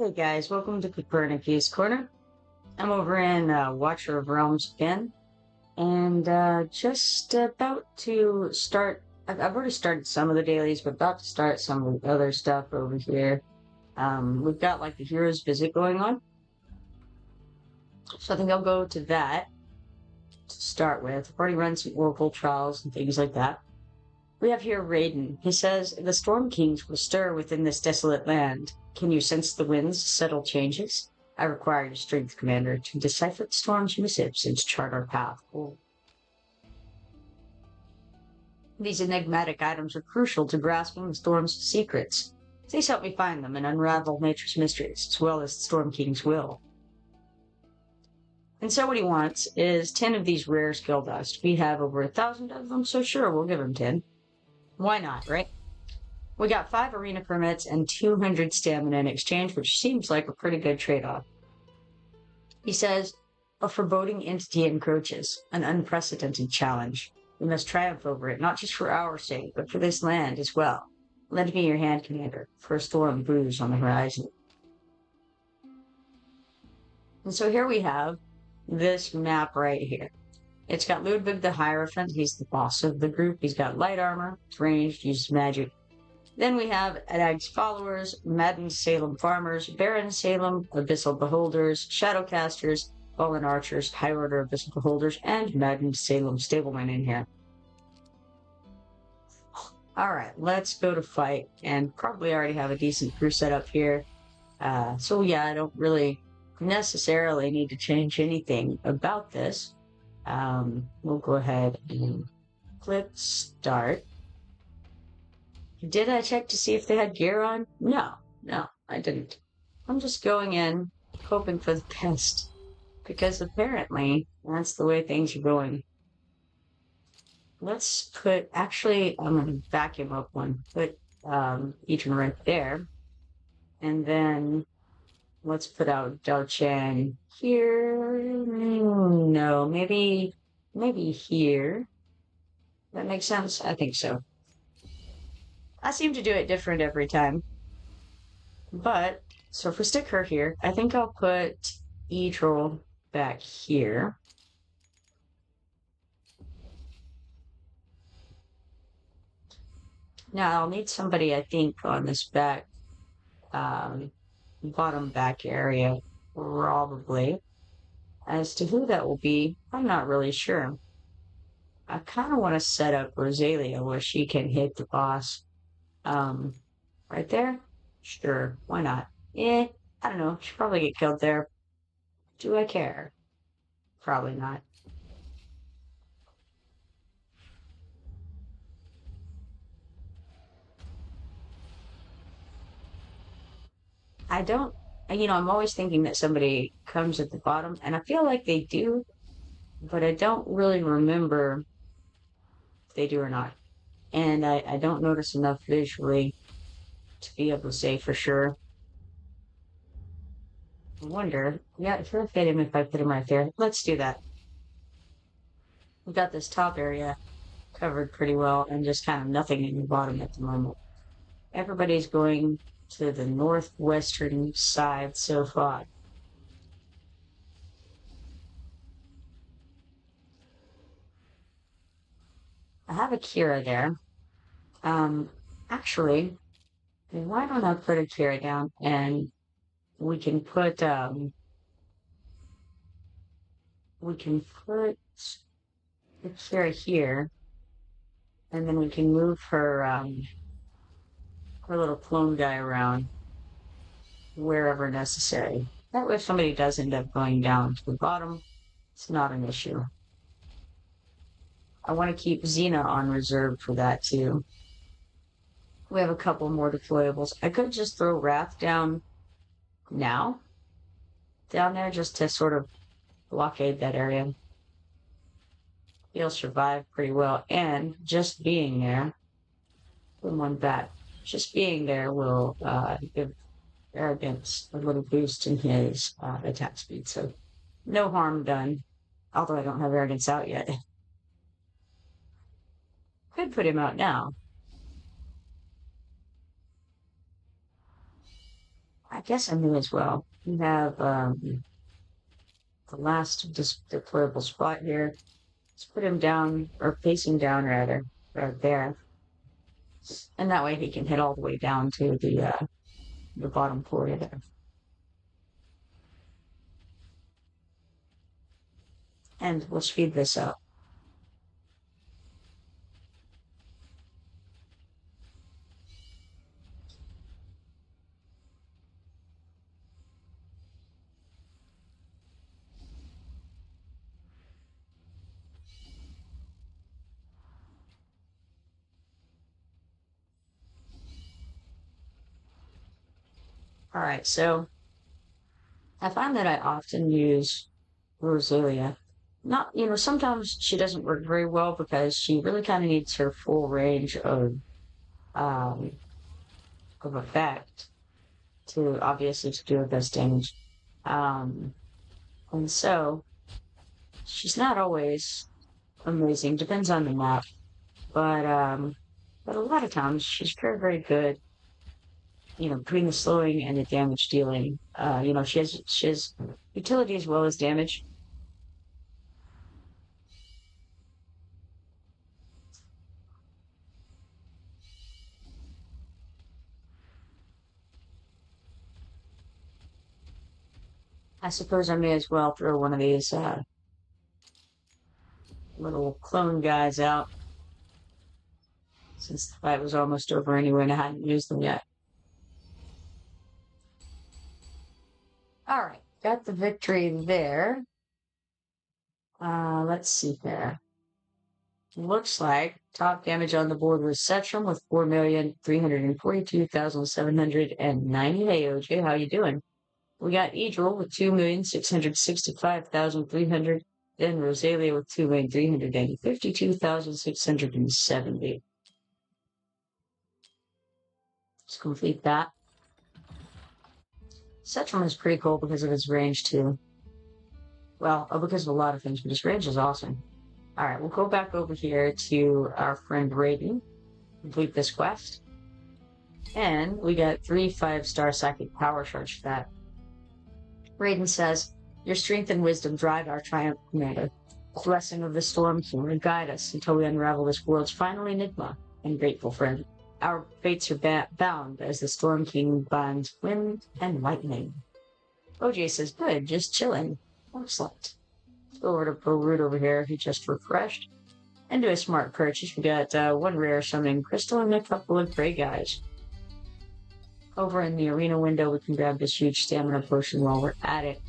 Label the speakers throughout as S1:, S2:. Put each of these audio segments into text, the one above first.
S1: Hey guys, welcome to Copernicus Corner. I'm over in Watcher of Realms again, and just about to start. I've already started some of the dailies, but about to start some of the other stuff over here. We've got like the hero's visit going on, so I think I'll go to that to start with. I've already run some Oracle trials and things like that. We have here Raiden. He says, the Storm Kings will stir within this desolate land. Can you sense the wind's subtle changes? I require your strength, Commander, to decipher the storm's missives and to chart our path. Oh. These enigmatic items are crucial to grasping the storm's secrets. Please help me find them and unravel nature's mysteries, as well as the Storm King's will. And so what he wants is 10 of these rare skill dust. We have over 1,000 of them, so sure, we'll give him 10. Why not, right? We got 5 arena permits and 200 stamina in exchange, which seems like a pretty good trade-off. He says, a foreboding entity encroaches, an unprecedented challenge. We must triumph over it, not just for our sake, but for this land as well. Lend me your hand, Commander, for a storm brews on the horizon. And so here we have this map right here. It's got Ludwig the Hierophant. He's the boss of the group. He's got light armor. It's ranged. Uses magic. Then we have Adag's followers, Madden's Salem farmers, Baron Salem, Abyssal Beholders, Shadowcasters, Fallen Archers, High Order Abyssal Beholders, and Madden's Salem stablemen in here. Alright, let's go to fight, and probably already have a decent crew set up here. So yeah, I don't really necessarily need to change anything about this. We'll go ahead and click start. Did I check to see if they had gear on? No, I didn't. I'm just going in, hoping for the best, because apparently that's the way things are going. Let's put, actually, I'm going to vacuum up one, put each one right there, and then let's put out Dalchan here. No, maybe here. That makes sense? I think so. I seem to do it different every time. But, so if we stick her here, I think I'll put E-Troll back here. Now, I'll need somebody, I think, on this back, bottom back area, probably. As to who that will be, I'm not really sure. I kind of want to set up Rosalia where she can hit the boss. Right there? Sure, why not? I don't know. She'll probably get killed there. Do I care? Probably not. I don't, I'm always thinking that somebody comes at the bottom, and I feel like they do, but I don't really remember if they do or not. And I don't notice enough visually to be able to say for sure. I wonder, yeah, if I fit him if I put him right there. Let's do that. We've got this top area covered pretty well and just kind of nothing in the bottom at the moment. Everybody's going to the northwestern side so far. I have a Kira there. Actually, why don't I put a Kira down and we can put the Kira here, and then we can move her her little clone guy around wherever necessary. That way if somebody does end up going down to the bottom, it's not an issue. I want to keep Xena on reserve for that too. We have a couple more deployables. I could just throw Wrath down now. Down there just to sort of blockade that area. He'll survive pretty well. And just being there, put one back. Just being there will give Arrogance a little boost in his attack speed. So no harm done. Although I don't have Arrogance out yet. Could put him out now. I guess I knew as well. We have the last deployable spot here. Let's put him down, or facing down rather, right there. And that way he can hit all the way down to the bottom quarter there. And we'll speed this up. All right, so I find that I often use Rosalia. Not, sometimes she doesn't work very well because she really kind of needs her full range um, of effect to obviously to do her best damage. Um, and so she's not always amazing, depends on the map. But a lot of times she's very, very good, between the slowing and the damage dealing. She has utility as well as damage. I suppose I may as well throw one of these little clone guys out, since the fight was almost over anyway and I hadn't used them yet. Alright, got the victory there. Let's see here. Looks like top damage on the board was Setrum with 4,342,790. Hey OJ, how you doing? We got Edril with 2,665,300. Then Rosalia with 2,352,670. Let's complete that. Setrum is pretty cool because of its range too. Well, because of a lot of things, but its range is awesome. Alright, we'll go back over here to our friend Raiden. Complete this quest. And we got 3 5-star psychic power shards for that. Raiden says, your strength and wisdom drive our triumph, Commander. The blessing of the Storm King will guide us until we unravel this world's final enigma. And grateful friend, our fates are bound as the Storm King binds wind and lightning. OJ says, good, just chilling. Excellent. Let's go over to Pro over here, who just refreshed. And do a smart purchase. We got 1 rare summoning crystal and a couple of gray guys. Over in the arena window, we can grab this huge stamina potion while we're at it.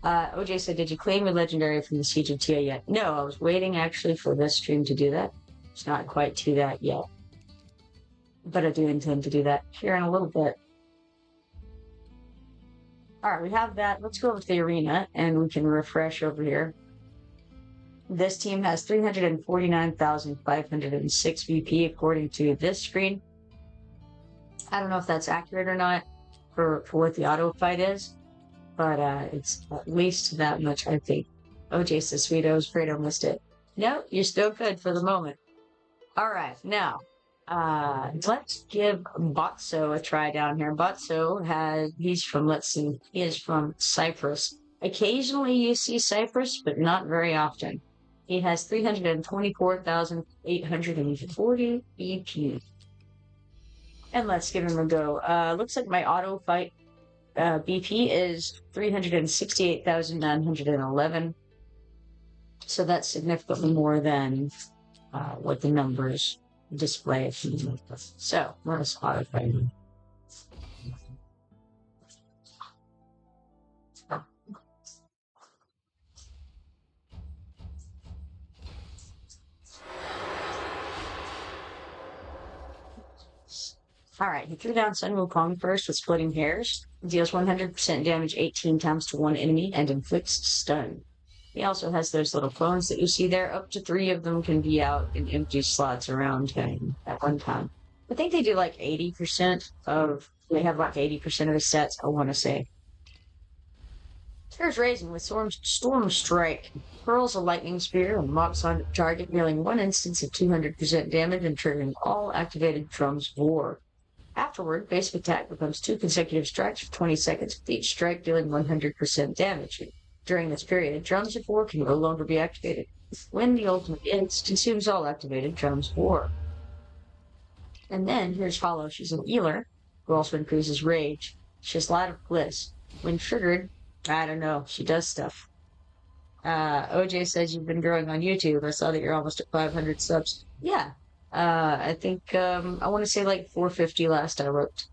S1: OJ said, did you claim your legendary from the Siege of Tia yet? No, I was waiting actually for this stream to do that. It's not quite to that yet. But I do intend to do that here in a little bit. Alright, we have that. Let's go over to the arena and we can refresh over here. This team has 349,506 VP according to this screen. I don't know if that's accurate or not for what the auto fight is, but it's at least that much, I think. OJ says, sweet, I was afraid I missed it. No, you're still good for the moment. Alright, now, let's give Botso a try down here. Botso he's from Cyprus. Occasionally you see Cyprus, but not very often. He has 324,840 BP. And let's give him a go. Looks like my auto fight BP is 368,911. So that's significantly more than what the numbers display. So let us auto fight. Alright, he threw down Sun Wukong first with Splitting Hairs. Deals 100% damage 18 times to one enemy and inflicts stun. He also has those little clones that you see there. Up to 3 of them can be out in empty slots around him at one time. I think they do like 80% of... They have like 80% of the sets, I want to say. Here's Raisin with Storm Strike. Hurls a lightning spear and mocks on target, dealing 1 instance of 200% damage and triggering all activated drums of war. Afterward, basic attack becomes 2 consecutive strikes for 20 seconds, with each strike dealing 100% damage. During this period, drums of war can no longer be activated. When the ultimate ends, consumes all activated drums of war. And then here's Hollow. She's an healer who also increases rage. She has Light of Bliss. When triggered, I don't know, she does stuff. OJ says you've been growing on YouTube. I saw that you're almost at 500 subs. Yeah. I think, I want to say like 450 last I looked.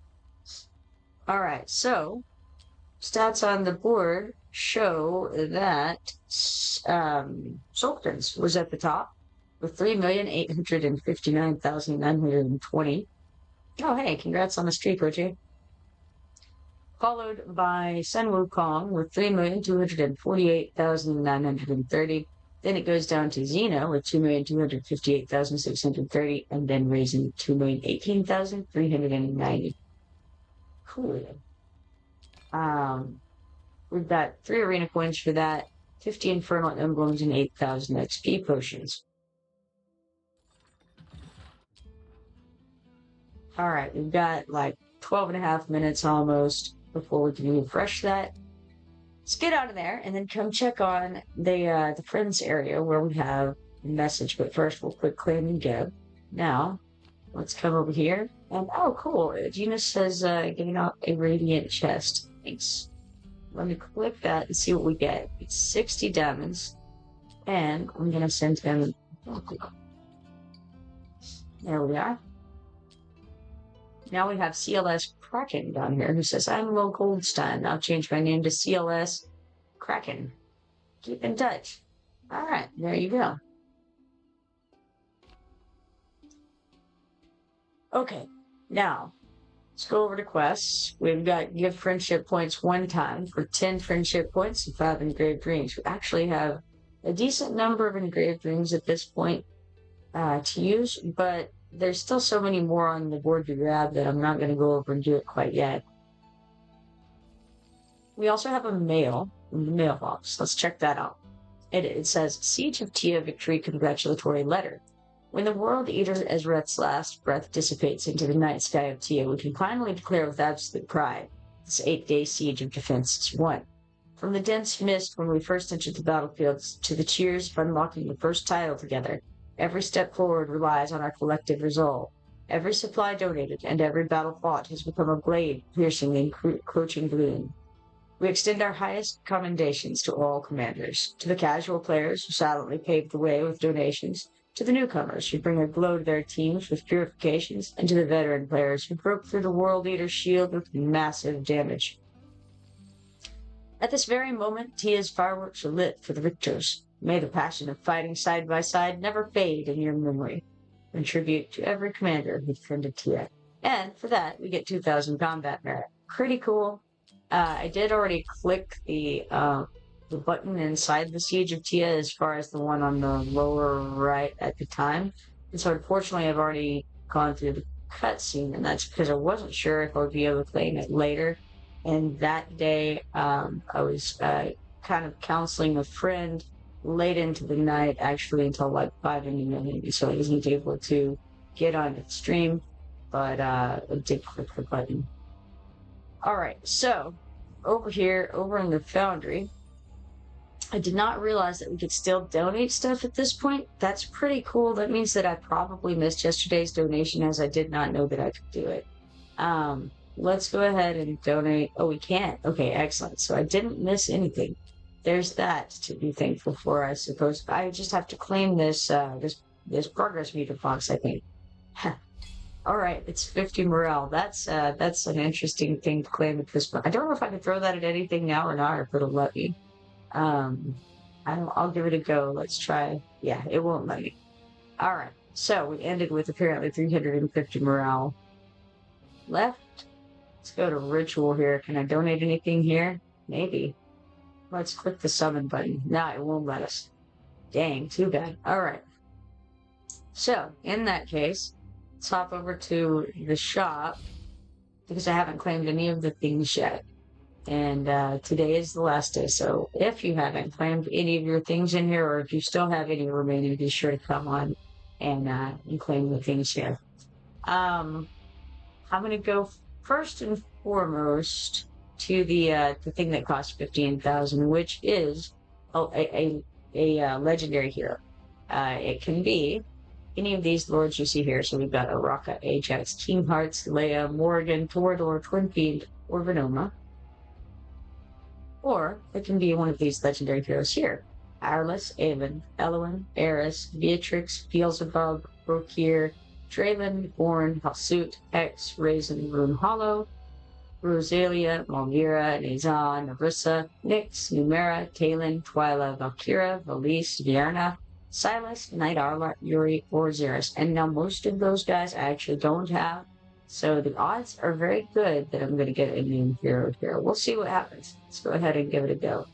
S1: Alright, so, stats on the board show that, Sultans was at the top with 3,859,920. Oh, hey, congrats on the streak, OJ. Followed by Sun Wukong with 3,248,930. Then it goes down to Xena with 2,258,630, and then Raisin 2,018,390. Cool. We've got 3 arena coins for that, 50 infernal emblems, and 8,000 XP potions. Alright, we've got like 12.5 minutes almost before we can refresh that. Let's get out of there and then come check on the friends area where we have a message. But first, we'll quick claim and go. Now, let's come over here. And oh, cool. Gina says getting out a radiant chest. Thanks. Let me click that and see what we get. It's 60 diamonds. And I'm going to send him. There we are. Now we have CLS Kraken down here who says, I'm Will Goldstein. I'll change my name to CLS Kraken. Keep in touch. Alright, there you go. Okay, now, let's go over to quests. We've got give friendship points 1 time for 10 friendship points and 5 engraved rings. We actually have a decent number of engraved rings at this point to use, but there's still so many more on the board to grab that I'm not going to go over and do it quite yet. We also have a mail in the mailbox. Let's check that out. It says, Siege of Tia Victory Congratulatory Letter. When the World Eater Ezret's last breath dissipates into the night sky of Tia, we can finally declare with absolute pride, this 8-day siege of defense is won. From the dense mist when we first entered the battlefields to the cheers of unlocking the first title together, every step forward relies on our collective resolve. Every supply donated and every battle fought has become a blade piercing the encroaching gloom. We extend our highest commendations to all commanders, to the casual players who silently paved the way with donations, to the newcomers who bring a glow to their teams with purifications, and to the veteran players who broke through the World Eater's shield with massive damage. At this very moment, Tia's fireworks are lit for the victors. May the passion of fighting side by side never fade in your memory. In tribute to every commander who defended Tia. And for that, we get 2,000 combat merit. Pretty cool. I did already click the button inside the Siege of Tia as far as the one on the lower right at the time. And so unfortunately, I've already gone through the cutscene, and that's because I wasn't sure if I would be able to claim it later. And that day, I was kind of counseling a friend late into the night, actually until like 5 in the morning, so I wasn't able to get on the stream, but I did click the button. Alright, so over here, over in the Foundry, I did not realize that we could still donate stuff at this point. That's pretty cool. That means that I probably missed yesterday's donation, as I did not know that I could do it. Let's go ahead and donate. Oh, we can't. Okay, excellent. So I didn't miss anything. There's that to be thankful for, I suppose. I just have to claim this this progress meter box, I think. All right, it's 50 morale. That's an interesting thing to claim at this point. I don't know if I can throw that at anything now or not, or if it'll let me. I'll give it a go. Let's try. Yeah, it won't let me. All right, so we ended with apparently 350 morale left. Let's go to ritual here. Can I donate anything here? Maybe. Let's click the summon button. No, it won't let us. Dang, too bad. Alright. So, in that case, let's hop over to the shop, because I haven't claimed any of the things yet. And today is the last day, so if you haven't claimed any of your things in here, or if you still have any remaining, be sure to come on and claim the things here. I'm going to go first and foremost to the thing that costs 15,000, which is a legendary hero. It can be any of these lords you see here. So we've got Araka, Ajax, King Hearts, Leia, Morrigan, Torador, Twin Fiend, or Venoma. Or it can be one of these legendary heroes here. Arliss, Aven, Eloin, Eris, Beatrix, Beelzebub, Brokir, Draylon, Born, Halsut, Hex, Raisin, Rune Hollow, Rosalia, Malmira, Nazan, Narissa, Nyx, Numera, Talon, Twyla, Valkyra, Valise, Vierna, Silas, Knight Arla, Yuri, or Xeris. And now most of those guys I actually don't have, so the odds are very good that I'm going to get a new hero here. We'll see what happens. Let's go ahead and give it a go.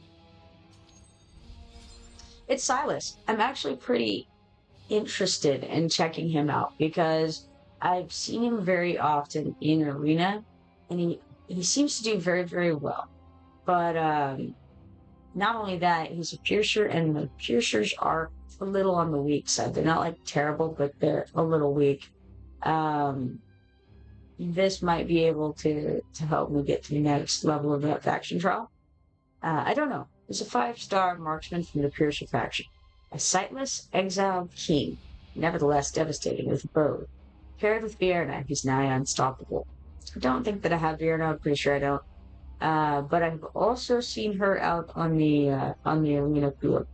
S1: It's Silas. I'm actually pretty interested in checking him out because I've seen him very often in Arena, and he seems to do very, very well. But not only that, he's a piercer, and the piercers are a little on the weak side. They're not like terrible, but they're a little weak. This might be able to help me get to the next level of that faction trial. I don't know. He's a 5-star marksman from the Piercer faction. A sightless, exiled king, nevertheless devastating with bow. Paired with Vierna, he's nigh unstoppable. I don't think that I have Vierna, I'm pretty sure I don't. But I've also seen her out on the arena tour.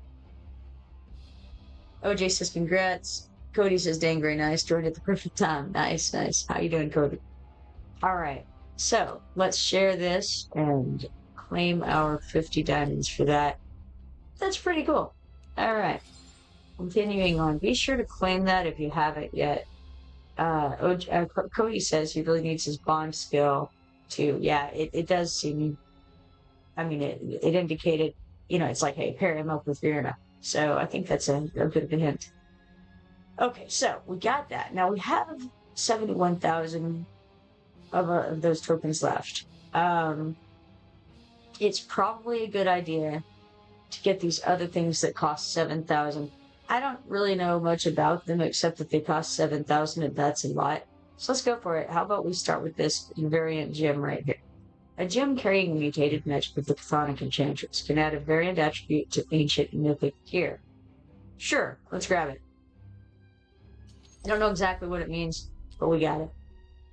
S1: OJ says congrats. Cody says dang, very nice. Joined at the perfect time. Nice, nice. How you doing, Cody? All right. So let's share this and claim our 50 diamonds for that. That's pretty cool. All right. Continuing on. Be sure to claim that if you haven't yet. Cody says he really needs his bond skill too. Yeah, it does seem. I mean, it indicated, it's like, hey, pair him up with Vierna. So I think that's a bit of a hint. Okay, so we got that. Now we have 71,000 of those tokens left. It's probably a good idea to get these other things that cost 7,000. I don't really know much about them except that they cost 7,000, and that's a lot. So let's go for it. How about we start with this variant gem right here? A gem carrying mutated magic with the Chthonic Enchantress can add a variant attribute to ancient and mythic gear. Sure, let's grab it. I don't know exactly what it means, but we got it.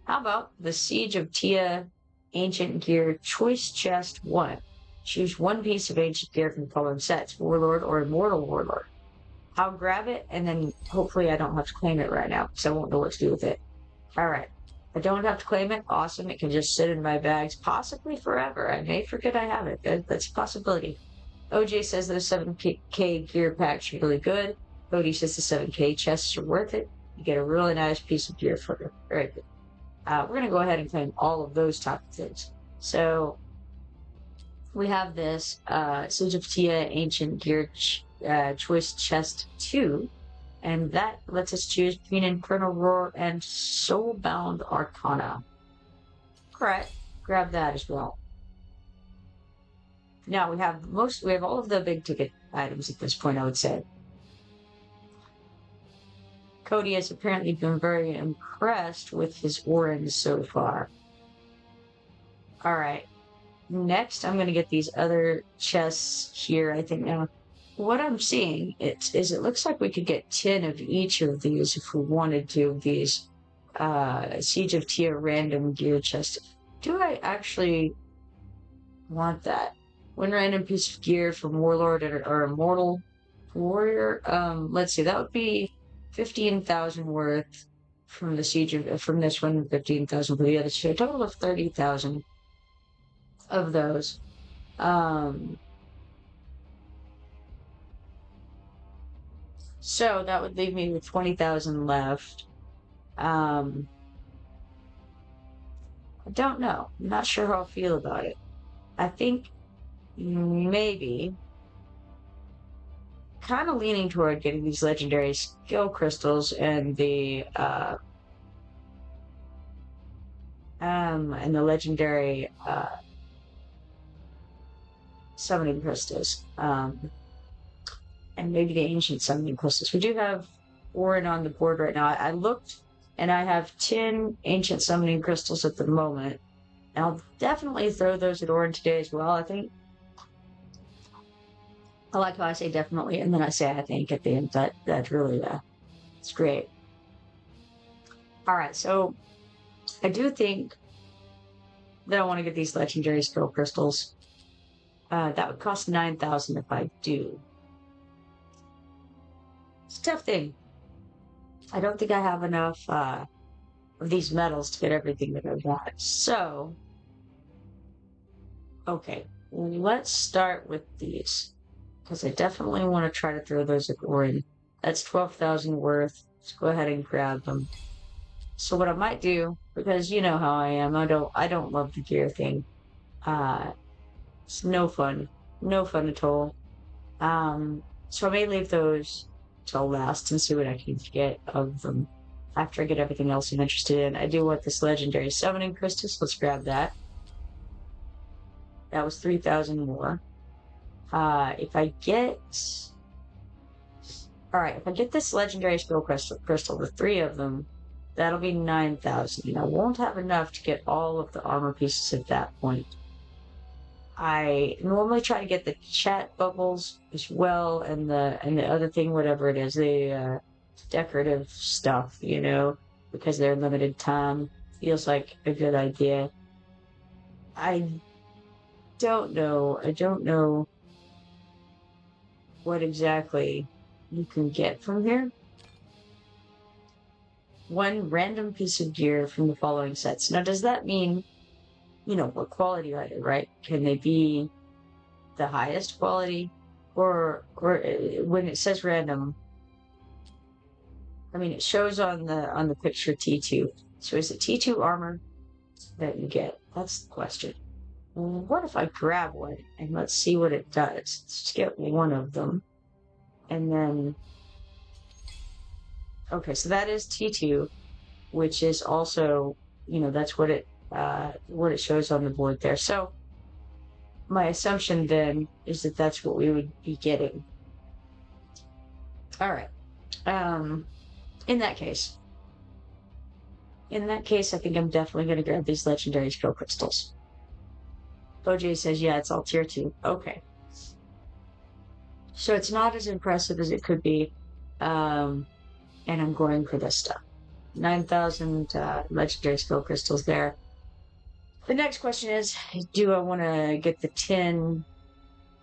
S1: How about the Siege of Tia Ancient Gear Choice Chest 1? Choose one piece of ancient gear from the following sets: Warlord or Immortal Warlord. I'll grab it, and then hopefully I don't have to claim it right now, because I won't know what to do with it. Alright. I don't have to claim it. Awesome. It can just sit in my bags, possibly forever. I may forget I have it. That's a possibility. OJ says those 7K gear packs are really good. Cody says the 7K chests are worth it. You get a really nice piece of gear for it. Very good. We're going to go ahead and claim all of those type of things. So we have this Siege of Tia Ancient Gear Choice Chest 2. And that lets us choose between Infernal Roar and Soulbound Arcana. Correct. Grab that as well. Now we have all of the big ticket items at this point, I would say. Cody has apparently been very impressed with his orange so far. Alright. Next, I'm going to get these other chests here, I think now. What I'm seeing is it looks like we could get 10 of each of these if we wanted to, these Siege of Tia random gear chests. Do I actually want that? One random piece of gear from Warlord or Immortal Warrior? Let's see, that would be 15,000 worth from the from this one, 15,000 for the other two. A total of 30,000 of those. So that would leave me with 20,000 left. I don't know. I'm not sure how I feel about it. I think maybe kind of leaning toward getting these legendary skill crystals and the legendary summoning crystals. And maybe the ancient summoning crystals. We do have Orin on the board right now. I looked And I have 10 ancient summoning crystals at the moment. And I'll definitely throw those at Orin today as well, I think. I like how I say definitely, and then I say I think at the end. That's really, it's great. All right, so I do think that I want to get these legendary skill crystals. That would cost 9,000 if I do. It's a tough thing. I don't think I have enough of these metals to get everything that I want. So, okay, let's start with these. Because I definitely want to try to throw those at Orin. That's 12,000 worth. Let's go ahead and grab them. So what I might do, because you know how I am, I don't love the gear thing. It's no fun. No fun at all. So I may leave those till last and see what I can get of them after I get everything else I'm interested in. I do want this legendary summoning crystal, so let's grab that. That was 3,000 more. If I get... Alright, if I get this legendary skill crystal, the 3 of them, that'll be 9,000. And I won't have enough to get all of the armor pieces at that point. I normally try to get the chat bubbles as well, and the other thing, whatever it is, the decorative stuff, you know, because they're limited time. Feels like a good idea. I don't know what exactly you can get from here. One random piece of gear from the following sets. Now, does that mean, you know, what quality are they, right? Can they be the highest quality? Or when it says random, I mean, it shows on the picture T2. So is it T2 armor that you get? That's the question. What if I grab one and let's see what it does? Let's get one of them. And then, okay, so that is T2, which is also, you know, that's what it shows on the board there. So my assumption then is that that's what we would be getting. All right. In that case, I think I'm definitely going to grab these legendary skill crystals. OJ says, yeah, it's all tier 2. Okay. So it's not as impressive as it could be. And I'm going for this stuff. 9,000 legendary skill crystals there. The next question is, do I want to get the 10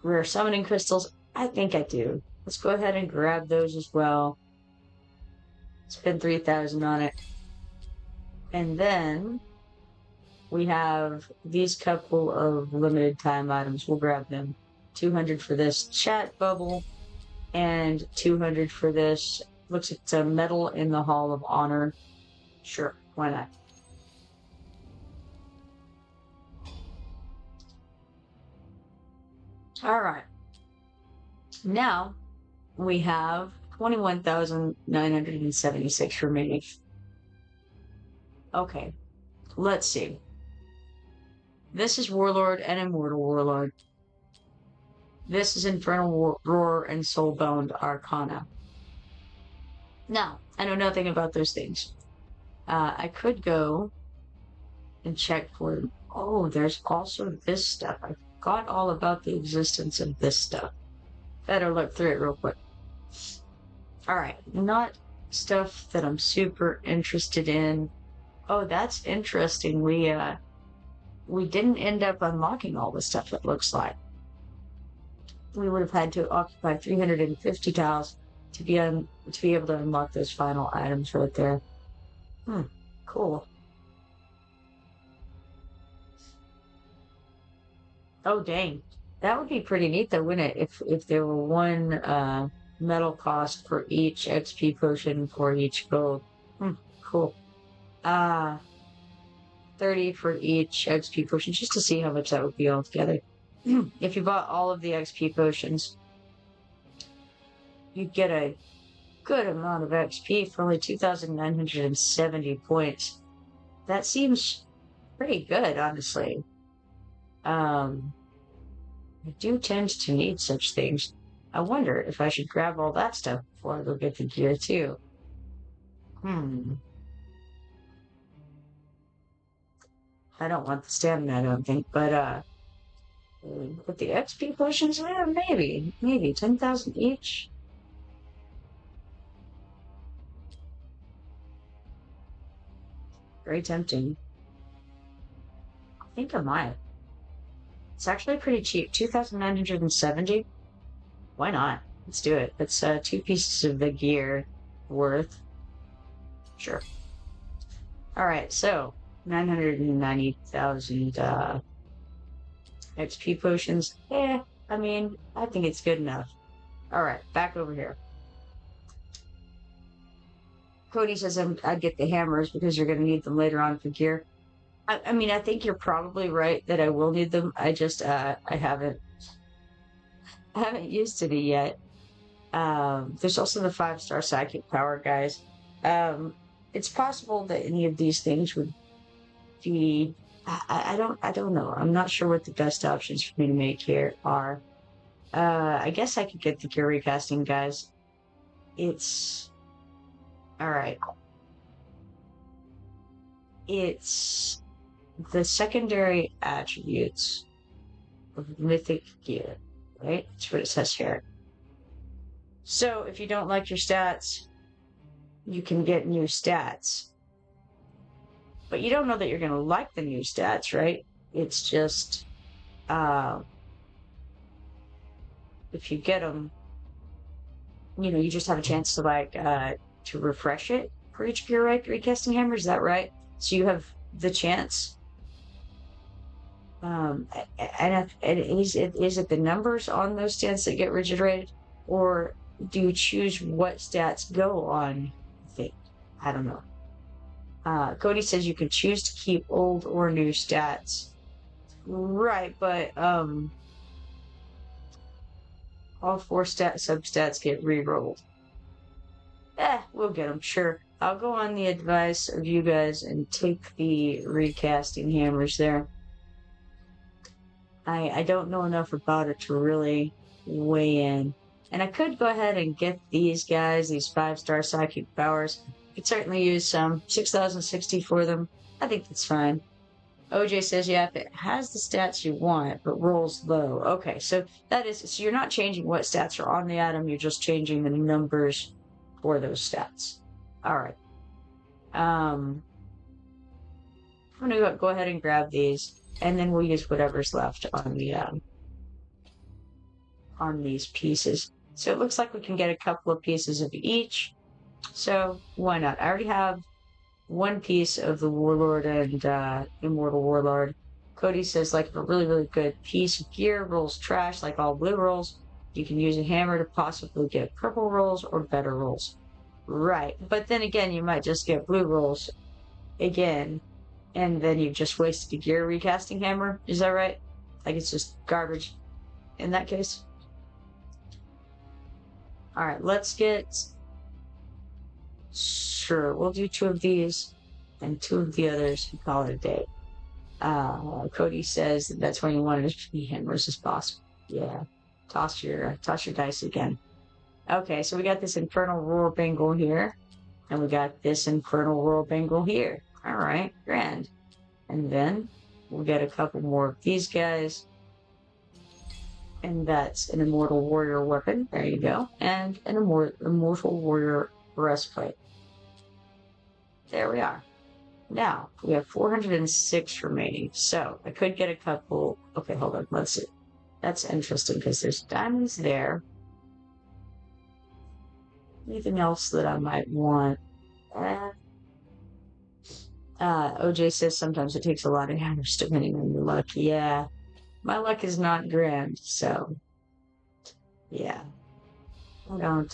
S1: rare summoning crystals? I think I do. Let's go ahead and grab those as well. Spend 3,000 on it. And then we have these couple of limited time items. We'll grab them. 200 for this chat bubble and 200 for this. Looks like it's a medal in the Hall of Honor. Sure, why not? All right. Now we have 21,976 remaining. Okay, let's see. This is Warlord and Immortal Warlord. This is Infernal Roar and Soulbound Arcana. Now, I know nothing about those things. I could go and check for... Oh, there's also this stuff. I forgot all about the existence of this stuff. Better look through it real quick. Alright, not stuff that I'm super interested in. Oh, that's interesting. We didn't end up unlocking all the stuff, it looks like. We would have had to occupy 350 tiles to be able to unlock those final items right there. Cool. Oh, dang. That would be pretty neat, though, wouldn't it? If there were one metal cost for each XP potion for each gold. Cool. 30 for each XP potion, just to see how much that would be altogether. If you bought all of the XP potions, you'd get a good amount of XP for only 2,970 points. That seems pretty good, honestly. I do tend to need such things. I wonder if I should grab all that stuff before I go get the gear, too. I don't want the stamina, I don't think, but with the XP potions, yeah, maybe 10,000 each. Very tempting. I think I might. It's actually pretty cheap, 2,970. Why not? Let's do it. It's 2 pieces of the gear worth. Sure. All right, so 990,000 XP potions. Yeah, I mean, I think it's good enough. All right, back over here. Cody says I'd get the hammers because you're going to need them later on for gear. I mean, I think you're probably right that I will need them. I just I haven't used it yet. There's also the 5-star psychic power, guys. It's possible that any of these things would be. I don't know. I'm not sure what the best options for me to make here are. I guess I could get the gear recasting, guys. It's all right. It's the secondary attributes of mythic gear, right? That's what it says here. So if you don't like your stats, you can get new stats. But you don't know that you're going to like the new stats, right? It's just, if you get them, you just have a chance to to refresh it for each gear recasting hammer. Is that right? So you have the chance. And is it the numbers on those stats that get regenerated, or do you choose what stats go on? I think I don't know. Cody says you can choose to keep old or new stats. Right, but all 4 substats get re-rolled. We'll get them, sure. I'll go on the advice of you guys and take the recasting hammers there. I don't know enough about it to really weigh in. And I could go ahead and get these guys, these 5-star psychic powers. I could certainly use some 6,060 for them. I think that's fine. OJ says, yeah, if it has the stats you want, but rolls low. Okay, so so you're not changing what stats are on the item, you're just changing the numbers for those stats. All right. I'm gonna go ahead and grab these, and then we'll use whatever's left on the on these pieces. So it looks like we can get a couple of pieces of each. So why not? I already have 1 piece of the Warlord and Immortal Warlord. Cody says, like, a really, really good piece of gear rolls trash like all blue rolls. You can use a hammer to possibly get purple rolls or better rolls. Right, but then again, you might just get blue rolls again, and then you've just wasted a gear recasting hammer. Is that right? Like, it's just garbage in that case? Alright, let's get... Sure, we'll do 2 of these and 2 of the others and call it a day. Cody says that's when you want as many hammers as possible. Yeah, toss your dice again. Okay, so we got this Infernal Roar Bengal here, and we got this Infernal Roar Bengal here. All right, grand. And then we'll get a couple more of these guys, and that's an Immortal Warrior weapon. There you go, and an Immortal Warrior breastplate. There we are. Now, we have 406 remaining, so I could get a couple... Okay, hold on, let's see. That's interesting, because there's diamonds there. Anything else that I might want? OJ says sometimes it takes a lot of hammers depending on your luck. Yeah, my luck is not grand, so... Yeah. I don't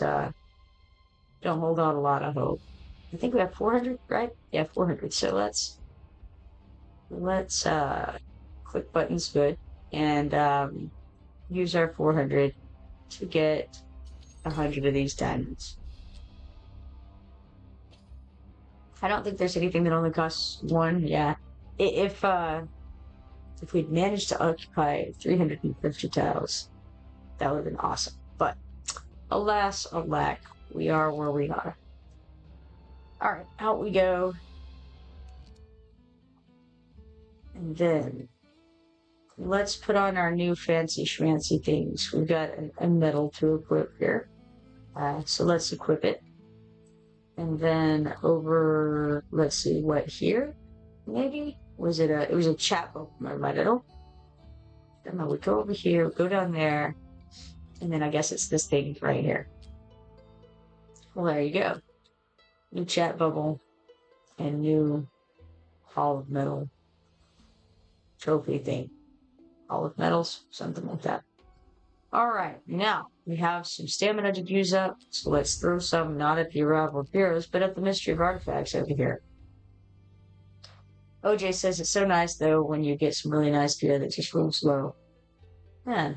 S1: hold out a lot of hope. I think we have 400, right? Yeah, 400. So let's click buttons good and use our 400 to get 100 of these diamonds. I don't think there's anything that only costs 1. Yeah, if we'd managed to occupy 350 tiles, that would have been awesome. But alas, alack, we are where we are. Alright, out we go. And then let's put on our new fancy schmancy things. We've got a medal to equip here. So let's equip it. And then over, let's see, what here? Maybe? It was a chat book, my medal. I don't know, we go over here, go down there, and then I guess it's this thing right here. Well, there you go. New chat bubble and new Hall of Metal trophy thing. Hall of Metals, something like that. Alright, now we have some stamina to use up, so let's throw some not at the arrival of heroes, but at the mystery of artifacts over here. OJ says it's so nice though when you get some really nice gear that just rolls low. Yeah.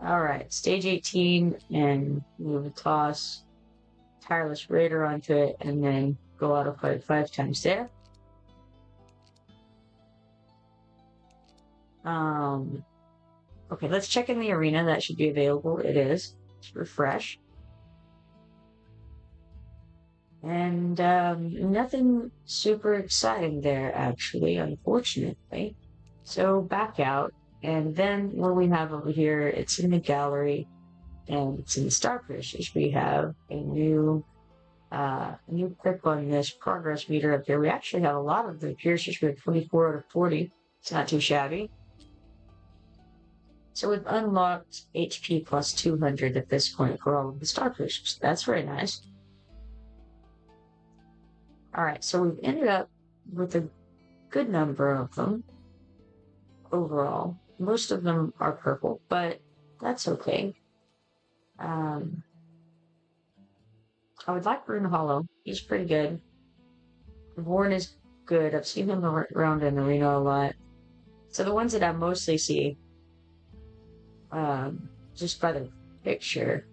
S1: Alright, stage 18, and move a toss Tireless Raider onto it, and then go auto fight 5 times there. Okay, let's check in the arena. That should be available. It is. Let's refresh. And nothing super exciting there, actually, unfortunately. So back out, and then what we have over here, it's in the gallery, and it's in the Star Piercers. We have a new clip on this progress meter up here. We actually have a lot of the piercers. We have 24 out of 40. It's not too shabby. So we've unlocked HP plus 200 at this point for all of the Star Piercers. That's very nice. Alright, so we've ended up with a good number of them overall. Most of them are purple, but that's okay. I would like Rune Hollow. He's pretty good. Vorn is good. I've seen him around in the arena a lot. So the ones that I mostly see, just by the picture,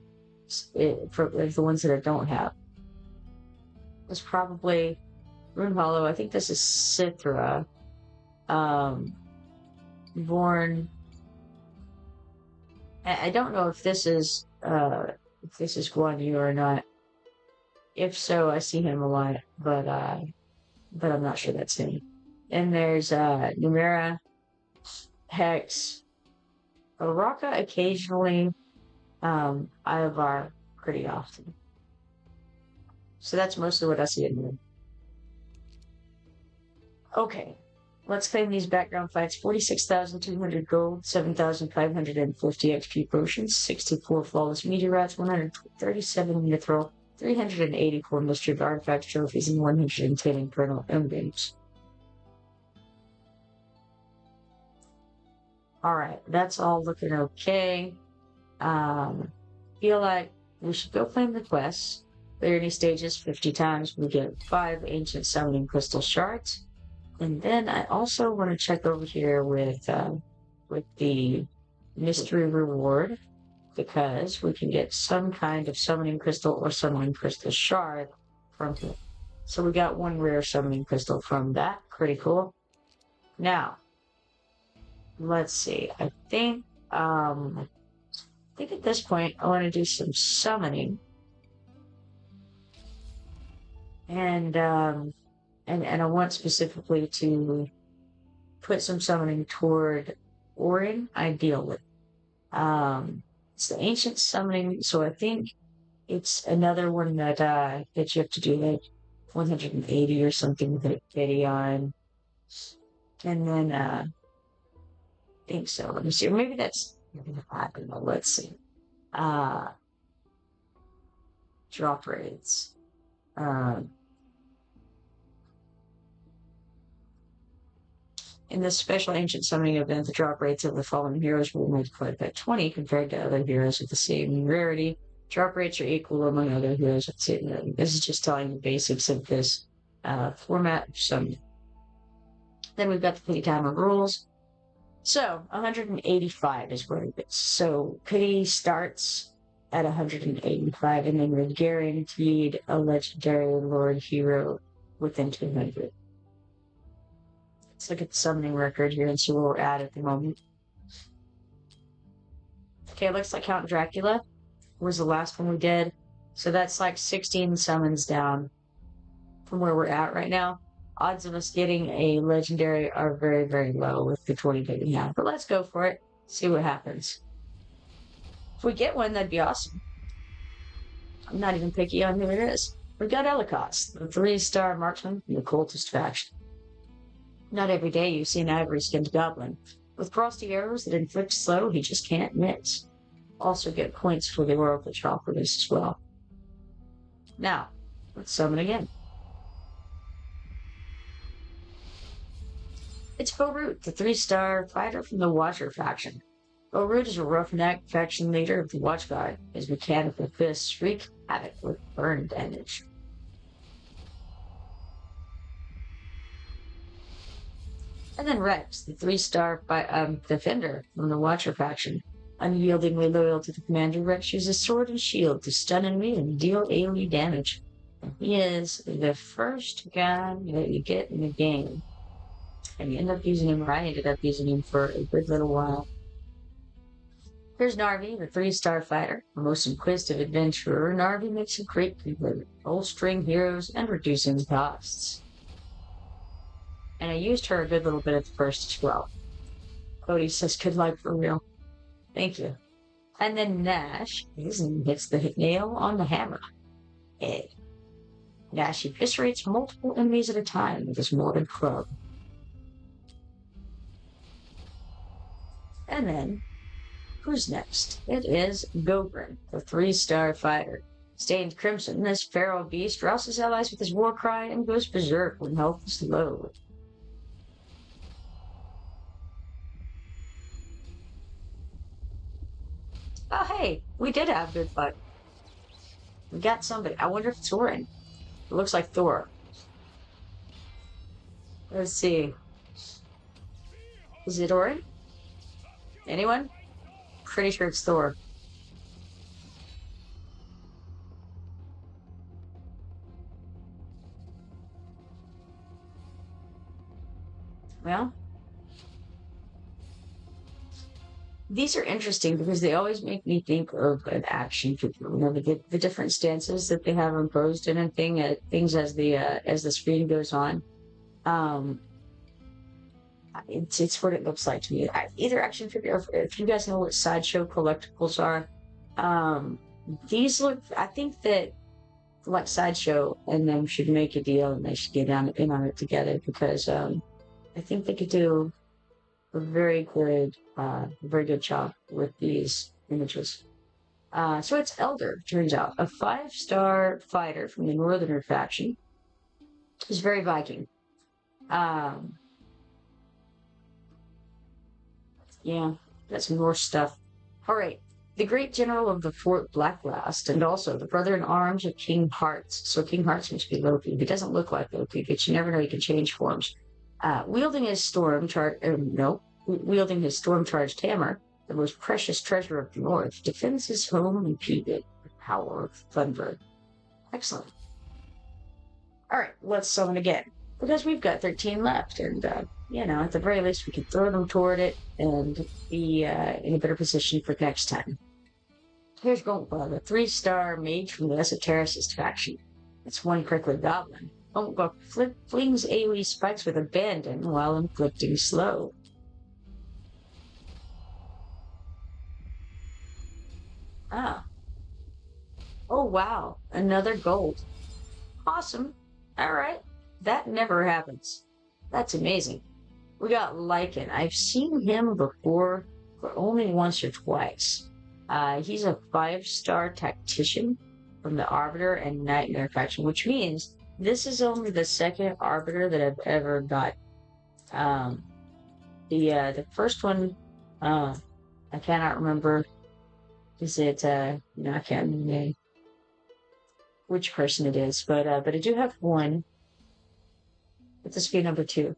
S1: for the ones that I don't have, is probably Rune Hollow. I think this is Cithra. Vorn. I don't know if this is Guan Yu or not. If so, I see him a lot, but I'm not sure that's him. And there's Numera, Hex, Oraka occasionally, Ivar pretty often. So that's mostly what I see in here. Okay, let's claim these background fights. 46,200 gold, 7,550 XP potions, 64 flawless meteorites, 137 mithril, 384 mystery of artifact trophies, and 110 infernal emblems. Alright, that's all looking okay. Feel like we should go claim the quests. Clear any stages 50 times. We get 5 ancient summoning crystal shards. And then I also want to check over here with the mystery reward, because we can get some kind of summoning crystal or summoning crystal shard from it. So we got 1 rare summoning crystal from that. Pretty cool. Now, let's see. I think at this point I want to do some summoning. And I want specifically to put some summoning toward Orin, ideally. It's the ancient summoning, so I think it's another one that you have to do like 180 or something with a kitty on. And then I think so. Let me see. Or maybe that's, I don't know, let's see. Drop rates. In this special ancient summoning event, the drop rates of the fallen heroes will multiply by 20 compared to other heroes with the same rarity. Drop rates are equal among other heroes with the same rarity. This is just telling the basics of this format. Then we've got the pity timer rules. So 185 is where it is. So pity starts at 185, and then we're guaranteed a legendary lord hero within 200. Let's look at the summoning record here and see where we're at the moment. Okay, it looks like Count Dracula was the last one we did. So that's like 16 summons down from where we're at right now. Odds of us getting a legendary are very, very low with the 20 that we have. But let's go for it. See what happens. If we get one, that'd be awesome. I'm not even picky on who it is. We've got Elikos, the 3-star marksman from the cultist faction. Not every day you see an ivory-skinned goblin. With frosty arrows that inflict slow, he just can't miss. Also get points for the Oracle Chop for this as well. Now, let's summon again. It's Borut, the 3-star fighter from the Watcher faction. Borut is a roughneck faction leader of the Watchguard. His mechanical fists wreak havoc with burn damage. And then Rex, the 3-star defender from the Watcher faction. Unyieldingly loyal to the commander, Rex uses sword and shield to stun enemy and deal AoE damage. And he is the first guy that you get in the game. And you end up using him, or I ended up using him for a good little while. Here's Narvi, the 3-star fighter, the most inquisitive adventurer. Narvi makes a great competitor, bolstering heroes and reducing costs. And I used her a good little bit at the first as well. Cody says, good luck for real. Thank you. And then Nash hits the hit nail on the hammer. Hey. Nash eviscerates multiple enemies at a time with his mortar club. And then, who's next? It is Gogrin, the 3-star fighter. Stained crimson, this feral beast rouses allies with his war cry and goes berserk when health is low. Oh hey, we did have good fun. We got somebody. I wonder if it's Thorin. It looks like Thor. Let's see. Is it Thorin? Anyone? Pretty sure it's Thor. Well, these are interesting because they always make me think of an action figure. You know, the different stances that they have imposed in a thing, things as the screen goes on. It's what it looks like to me. Either action figure, or if you guys know what Sideshow collectibles are, these look. I think that like Sideshow and them should make a deal, and they should get in on it together because I think they could do a very good job with these images. So it's Elder, turns out, a 5-star fighter from the Northerner faction. He's very Viking. Yeah, that's some Norse stuff. Alright, the great general of the Fort Blacklast, and also the brother-in-arms of King Hearts. So King Hearts must be Loki. He doesn't look like Loki, but you never know, he can change forms. Wielding his wielding his storm-charged hammer, the most precious treasure of the North, defends his home impeded with the power of thunder. Excellent. Alright, let's summon again. Because we've got 13 left, and, you know, at the very least we can throw them toward it and be in a better position for next time. Here's Goldbug, a 3-star mage from the Esotericist faction. It's one prickly goblin. Goldbug flings AoE spikes with abandon while inflicting slow. Ah. Oh wow, another gold. Awesome. Alright. That never happens. That's amazing. We got Lycan. I've seen him before, but only once or twice. He's a 5-star tactician from the Arbiter and Nightmare faction, which means this is only the second Arbiter that I've ever got. The first one, I cannot remember. Is it, I can't remember which person it is, but I do have one. But this will be number 2.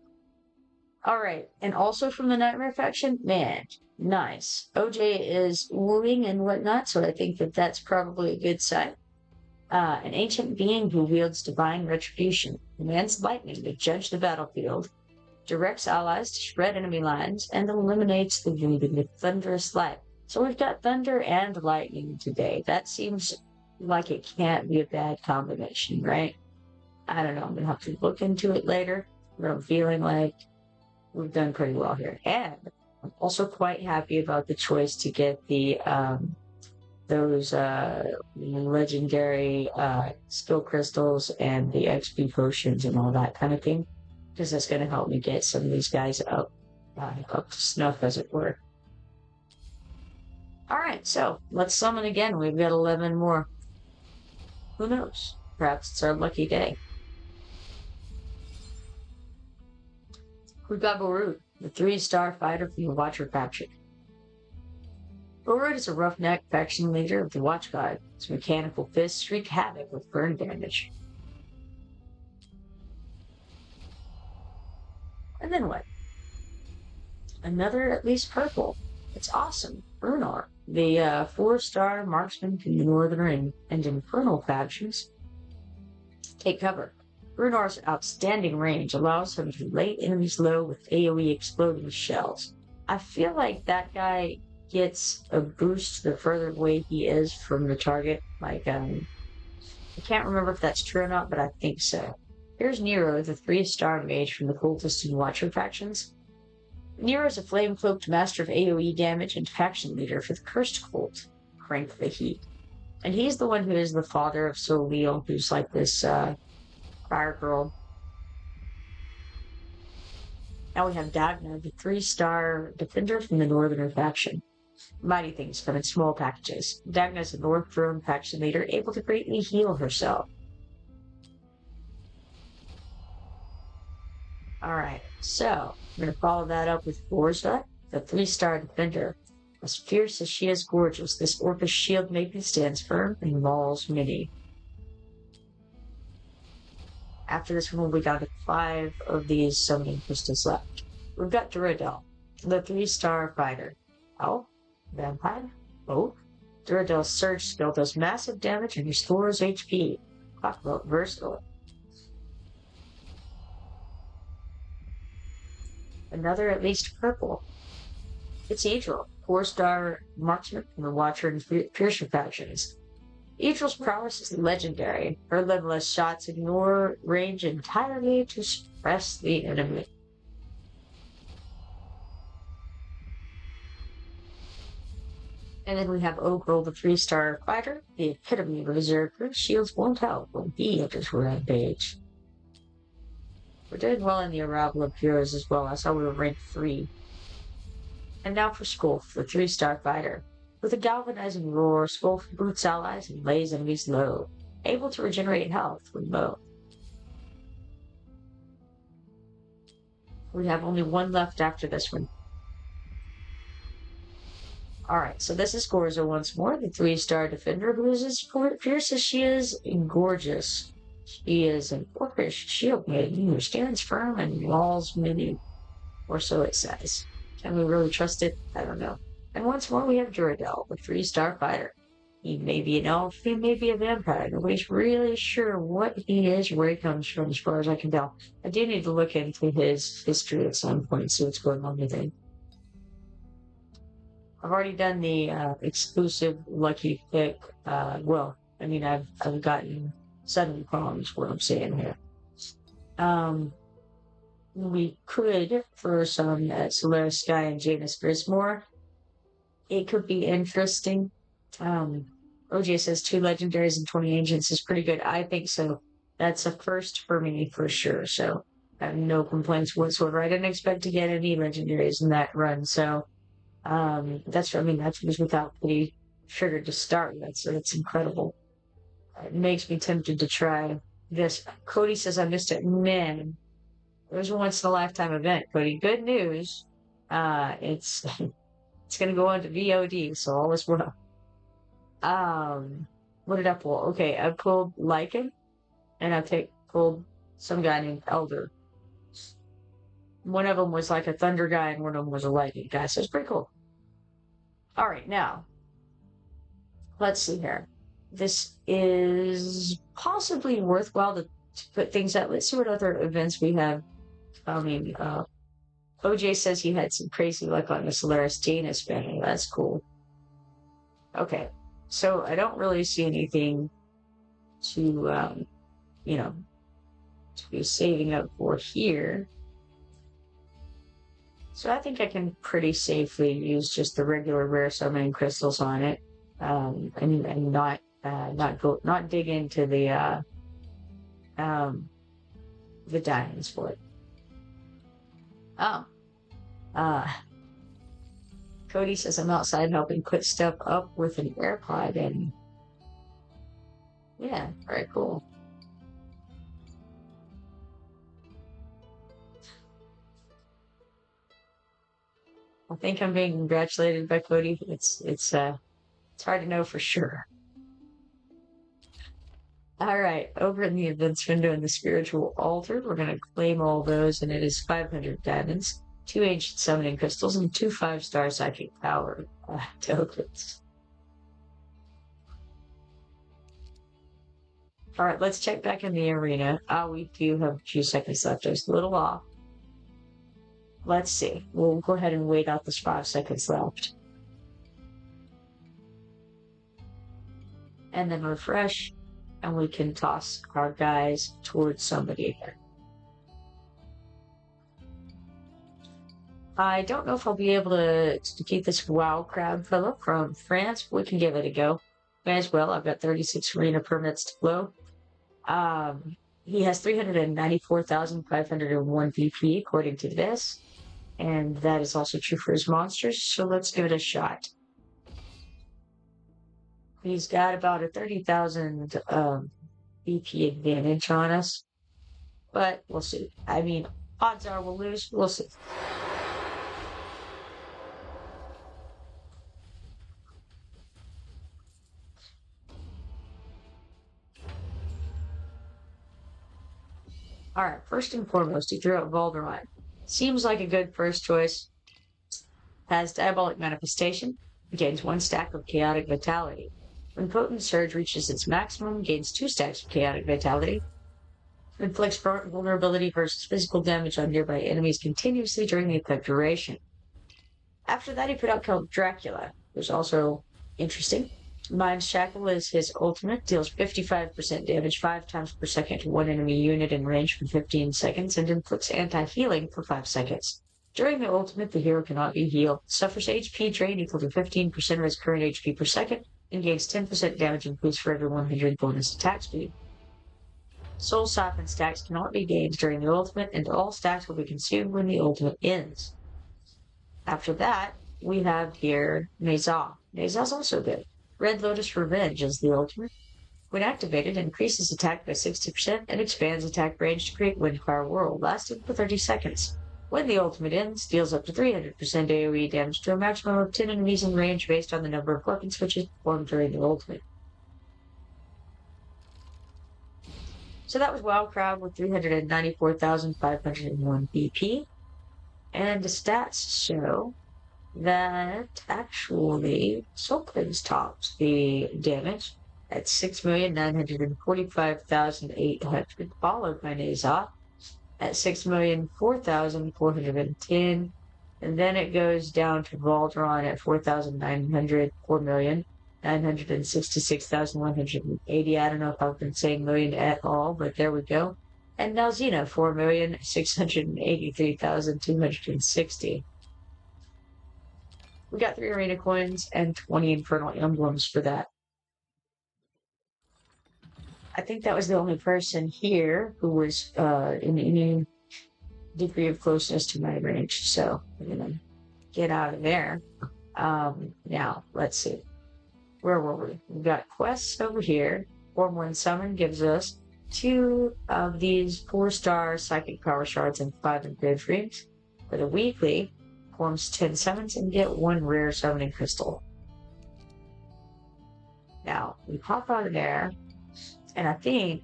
S1: Alright, and also from the Nightmare faction, man, nice. OJ is wooing and whatnot, so I think that that's probably a good sign. An ancient being who wields divine retribution, commands lightning to judge the battlefield, directs allies to shred enemy lines, and eliminates the wounded with thunderous light. So we've got thunder and lightning today. That seems like it can't be a bad combination, right? I don't know. I'm gonna have to look into it later. But I'm feeling like we've done pretty well here. And I'm also quite happy about the choice to get the those legendary skill crystals and the XP potions and all that kind of thing, because that's going to help me get some of these guys up to snuff, as it were. All right, so let's summon again. We've got 11 more. Who knows? Perhaps it's our lucky day. We've got Borut, the 3-star fighter from the Watcher faction. Borut is a roughneck faction leader of the Watch God. His mechanical fists wreak havoc with burn damage. And then what? Another at least purple. It's awesome. Brunar, the 4-star marksman from the Northern and Infernal factions. Take cover. Brunar's outstanding range allows him to lay enemies low with AoE exploding shells. I feel like that guy gets a boost the further away he is from the target. Like, I can't remember if that's true or not, but I think so. Here's Nero, the 3-star mage from the Cultist and Watcher factions. Nero is a flame-cloaked master of AoE damage and faction leader for the Cursed Cult, Crank the Heat. And he's the one who is the father of Soleil, who's like this, fire girl. Now we have Dagna, the 3-star defender from the Northern faction. Mighty things come in small packages. Dagna is a North Throne faction leader, able to greatly heal herself. Alright, so I'm going to follow that up with Borza, the 3-star defender. As fierce as she is gorgeous, this Orcus shield maiden stands firm and mauls many. After this one, we got 5 of these summoning crystals left. We've got Duradel, the 3-star fighter. Oh, vampire? Oh, Duradel's surge skill does massive damage and restores HP. Talk about versatile. Another at least purple. It's Idril, 4-star marksman from the Watcher and Piercer factions. Idril's prowess is legendary. Her limitless shots ignore range entirely to suppress the enemy. And then we have Ogrel, the 3-star fighter, the epitome of a berserker. Shields won't help when he enters rampage. We're doing well in the arrival of heroes as well. I saw we were ranked 3. And now for Skulf, the 3-star fighter. With a galvanizing roar, Skulf boots allies and lays enemies low, able to regenerate health with both. We have only one left after this one. Alright, so this is Gorza once more, the 3-star defender, who is as fierce as she is gorgeous. She is an orcish shield maiden who stands firm and walls many, or so it says. Can we really trust it? I don't know. And once more we have Duradel, the 3-star fighter. He may be an elf, he may be a vampire. Nobody's really sure what he is, where he comes from, as far as I can tell. I do need to look into his history at some point, see what's going on with him. I've already done the exclusive lucky pick. Well, I mean, I've gotten 7 problems, what I'm saying here. We could, for some Solaris Sky and Janus Grismore, it could be interesting. OJ says 2 legendaries and 20 ancients is pretty good. I think so. That's a first for me for sure. So I have no complaints whatsoever. I didn't expect to get any legendaries in that run. So that was without pretty sugar to start with. So that's incredible. It makes me tempted to try this. Cody says I missed it. Man, it was a once in a lifetime event, Cody. Good news. It's it's gonna go on to VOD, so all is well. What did I pull? Okay, I pulled Lycan, and I pulled some guy named Elder. One of them was like a thunder guy, and one of them was a lightning guy, so it's pretty cool. Alright, now, let's see here. This is possibly worthwhile to put things out. Let's see what other events we have coming up. OJ says he had some crazy luck on the Solaris Janus banner. That's cool. Okay, so I don't really see anything to, to be saving up for here. So I think I can pretty safely use just the regular rare summoning crystals on it, and not dig into the diamonds for it. Oh, uh, Cody says I'm outside helping put stuff up with an AirPod, and yeah, very cool. I think I'm being congratulated by Cody. It's hard to know for sure. All right, over in the events window in the spiritual altar, we're going to claim all those, and it is 500 diamonds, 2 ancient summoning crystals, and 2 5-star psychic power tokens. All right, let's check back in the arena. We do have a few seconds left. Just a little off. Let's see. We'll go ahead and wait out this 5 seconds left. And then refresh, and we can toss our guys towards somebody here. I don't know if I'll be able to keep this WoW crab fellow from France. We can give it a go. May as well. I've got 36 arena permits to blow. He has 394,501 VP according to this. And that is also true for his monsters, so let's give it a shot. He's got about a 30,000 VP advantage on us, but we'll see. I mean, odds are we'll lose. We'll see. Alright, first and foremost, he threw out Valderon. Seems like a good first choice. Has Diabolic Manifestation, gains 1 stack of Chaotic Vitality. When Potent Surge reaches its maximum, gains 2 stacks of Chaotic Vitality. Inflicts vulnerability versus physical damage on nearby enemies continuously during the effect duration. After that, he put out Count Dracula, which is also interesting. Mind's Shackle is his ultimate, deals 55% damage 5 times per second to one enemy unit in range for 15 seconds, and inflicts anti-healing for 5 seconds. During the ultimate, the hero cannot be healed, suffers HP drain equal to 15% of his current HP per second, and gains 10% damage increase for every 100 bonus attack speed. Soul Soften stacks cannot be gained during the ultimate, and all stacks will be consumed when the ultimate ends. After that, we have here Nezah. Nezah's also good. Red Lotus Revenge is the ultimate. When activated, increases attack by 60% and expands attack range to create Windfire Whirl, lasting for 30 seconds. When the ultimate ends, deals up to 300% AoE damage to a maximum of 10 enemies in range based on the number of weapon switches performed during the ultimate. So that was WoW Crowd with 394,501 BP. And the stats show that actually Soulcleanse tops the damage at 6,945,800, followed by Nezah at 6,004,410, and then it goes down to Valderon at 4,900, 4,966,180. I don't know if I've been saying million at all, but there we go. And now Xena, 4,683,260. We got 3 arena coins and 20 infernal emblems for that. I think that was the only person here who was in any degree of closeness to my range, so I'm gonna get out of there. Now, let's see. Where were we? We've got quests over here. Form 1 Summon gives us 2 of these 4-star Psychic Power Shards and 5 Engraved Rings. For the weekly, forms 10 summons and get 1 rare summoning crystal. Now, we pop out of there, and I think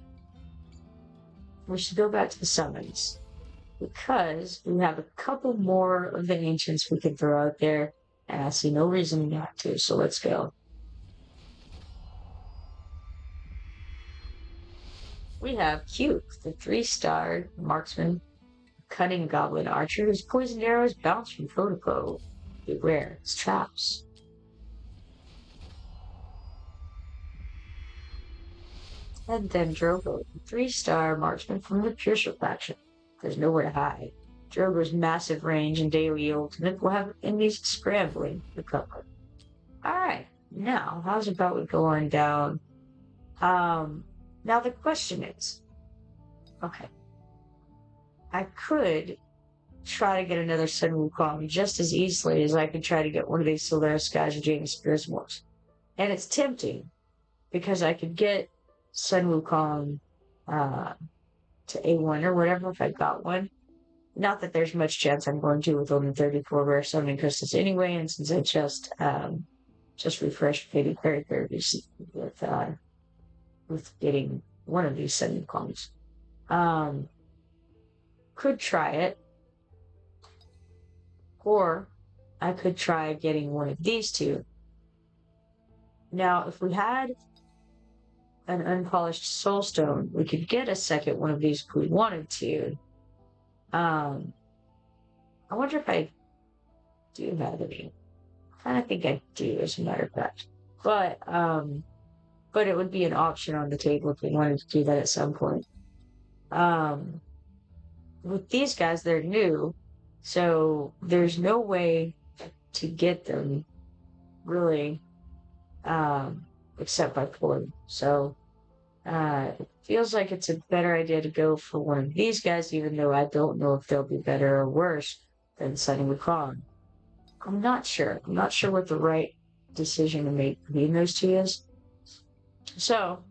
S1: we should go back to the summons, because we have a couple more of the ancients we can throw out there, and I see no reason not to, so let's go. We have Cute, the 3-star marksman, cunning goblin archer whose poisoned arrows bounce from foe to foe. Beware its traps. And then Drogo, 3-star marksman from the Piercer faction. There's nowhere to hide. Drogo's massive range and daily ultimate will have enemies scrambling to cover. Alright, now, how's about we go on down? Now the question is, okay, I could try to get another Sun Wukong just as easily as I could try to get one of these Solaris guys or James Spears Morphs. And it's tempting, because I could get Sun Wukong to A1 or whatever if I got one. Not that there's much chance I'm going to with only 34 rare summoning crystals anyway, and since I just refreshed Faded Fairy Therapy with getting one of these Sun Wukongs. Could try it. Or I could try getting one of these two. Now, if we had an unpolished soulstone, we could get a second one of these if we wanted to. I wonder if I do have any. I kind of think I do, as a matter of fact. But it would be an option on the table if we wanted to do that at some point. With these guys, they're new, so there's no way to get them, really, except by pulling. So, it feels like it's a better idea to go for one of these guys, even though I don't know if they'll be better or worse than Sunny Wukong. I'm not sure. I'm not sure what the right decision to make between those two is. So,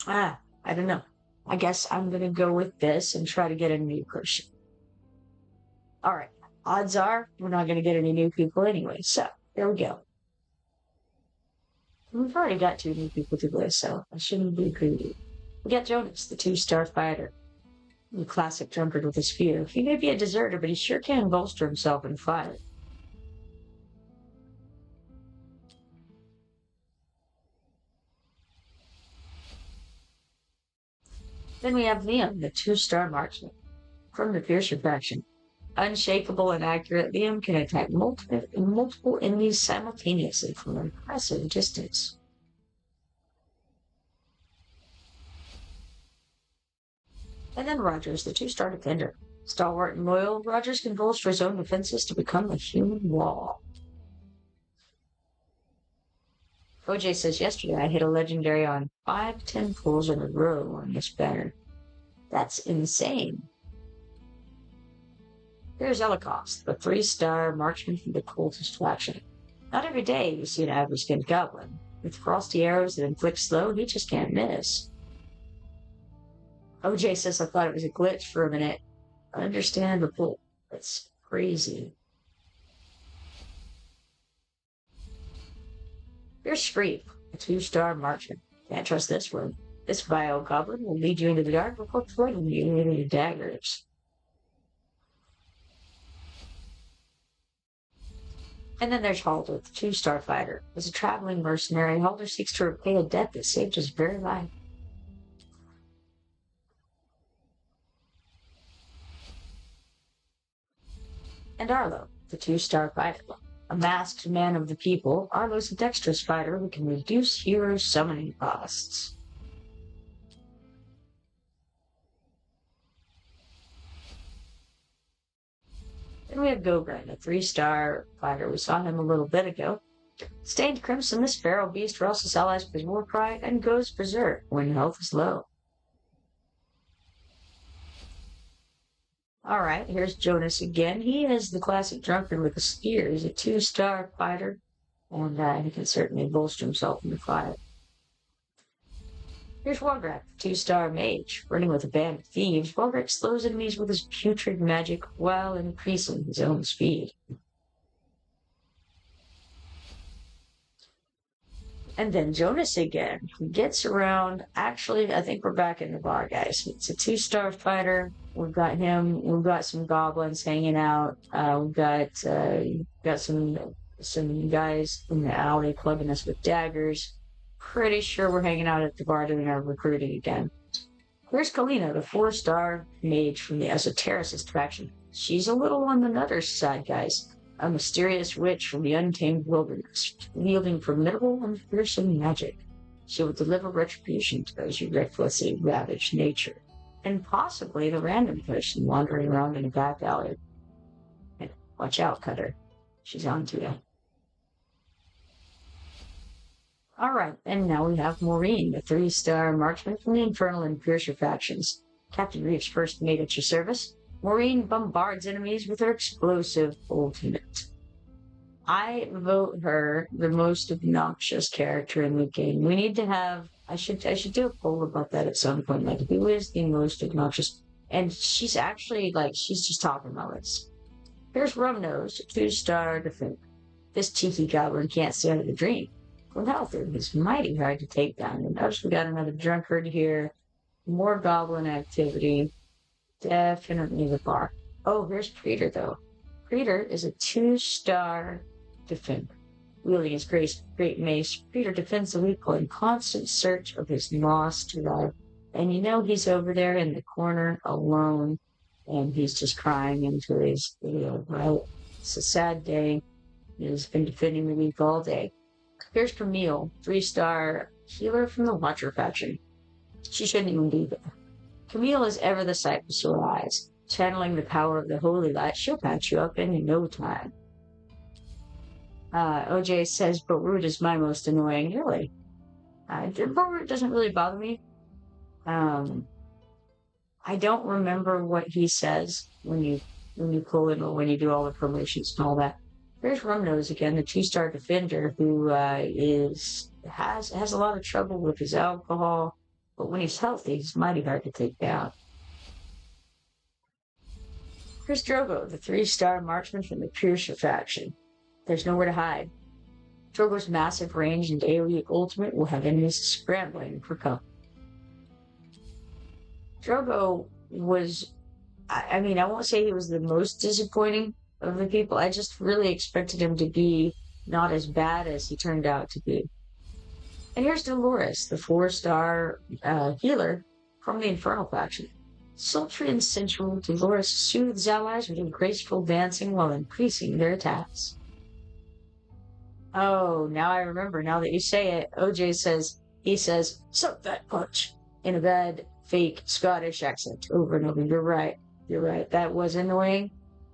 S1: I don't know. I guess I'm going to go with this and try to get a new person. Alright, odds are we're not going to get any new people anyway, so there we go. We've already got 2 new people to play, so I shouldn't be greedy. We got Jonas, the 2-star fighter. The classic drunkard with his fear. He may be a deserter, but he sure can bolster himself in fire. Then we have Liam, the 2-star marksman. From the Piercer faction. Unshakable and accurate, Liam can attack multiple enemies simultaneously from an impressive distance. And then Rogers, the 2-star defender. Stalwart and loyal, Rogers can bolster his own defenses to become a human wall. OJ says, yesterday I hit a legendary on 5-10 pulls in a row on this banner. That's insane. Here's Elikos, the 3-star marksman from the cultist faction. Not every day you see an average-skinned goblin. With frosty arrows that inflict slow, he just can't miss. OJ says, I thought it was a glitch for a minute. Understandable. That's crazy. Here's Screep, a 2-star marksman. Can't trust this one. This vile goblin will lead you into the dark before flooding you into daggers. And then there's Halder, the 2-star fighter. As a traveling mercenary, Halder seeks to repay a debt that saved his very life. And Arlo, the 2-star fighter. A masked man of the people, Arlo's a dexterous fighter who can reduce heroes' summoning costs. Then we have Gogren, a 3-star fighter. We saw him a little bit ago. Stained Crimson, this feral beast rouses allies with his war cry and goes berserk when health is low. Alright, here's Jonas again. He is the classic drunkard with a spear. He's a 2-star fighter, and he can certainly bolster himself in the fight. Here's Walgrak, 2-star mage, running with a band of thieves. Walgrak slows enemies with his putrid magic while increasing his own speed. And then Jonas again. He gets around. Actually, I think we're back in the bar, guys. It's a 2-star fighter. We've got him. We've got some goblins hanging out. We've got some guys in the alley plugging us with daggers. Pretty sure we're hanging out at the bar doing our recruiting again. Here's Kalina, the 4-star mage from the Esotericist faction. She's a little on the nutter side, guys. A mysterious witch from the untamed wilderness, wielding formidable and fearsome magic. She will deliver retribution to those who recklessly ravage nature, and possibly the random person wandering around in a back alley. And watch out, Cutter. She's on to you. All right, and now we have Maureen, the 3-star marksman from the Infernal and Piercer factions. Captain Reeves' first mate at your service. Maureen bombards enemies with her explosive ultimate. I vote her the most obnoxious character in the game. We need to have. I should do a poll about that at some point. Like, who is the most obnoxious? And she's actually like she's just topping my list. Here's Rumnose, a 2-star defender. This cheeky goblin can't stay out of the dream. Without him, he's mighty hard to take down. And notice we got another drunkard here. More goblin activity. Definitely the bar. Oh, here's Preetor, though. Preetor is a 2-star defender. Wielding his great mace, Preetor defends the weak point in constant search of his lost love. And you know he's over there in the corner alone, and he's just crying into his video, right? It's a sad day. He's been defending the weak all day. Here's Camille, 3-star healer from the Watcher faction. She shouldn't even be there. Camille is ever the sight for sore eyes. Channeling the power of the holy light, she'll patch you up in no time. OJ says, but Root is my most annoying. Really? Root doesn't really bother me. I don't remember what he says when you pull in or when you do all the promotions and all that. There's Rumnose again, the 2-star defender who has a lot of trouble with his alcohol, but when he's healthy, he's mighty hard to take down. Here's Drogo, the 3-star marksman from the Piercer faction. There's nowhere to hide. Drogo's massive range and AoE ultimate will have enemies scrambling for cover. Drogo was, I mean, I won't say he was the most disappointing of the people. I just really expected him to be not as bad as he turned out to be. And here's Dolores, the 4-star healer from the Infernal faction. Sultry and sensual, Dolores soothes allies with her graceful dancing while increasing their attacks. Oh, now I remember, now that you say it, OJ says, suck that punch, in a bad, fake Scottish accent over and over. You're right, that was annoying.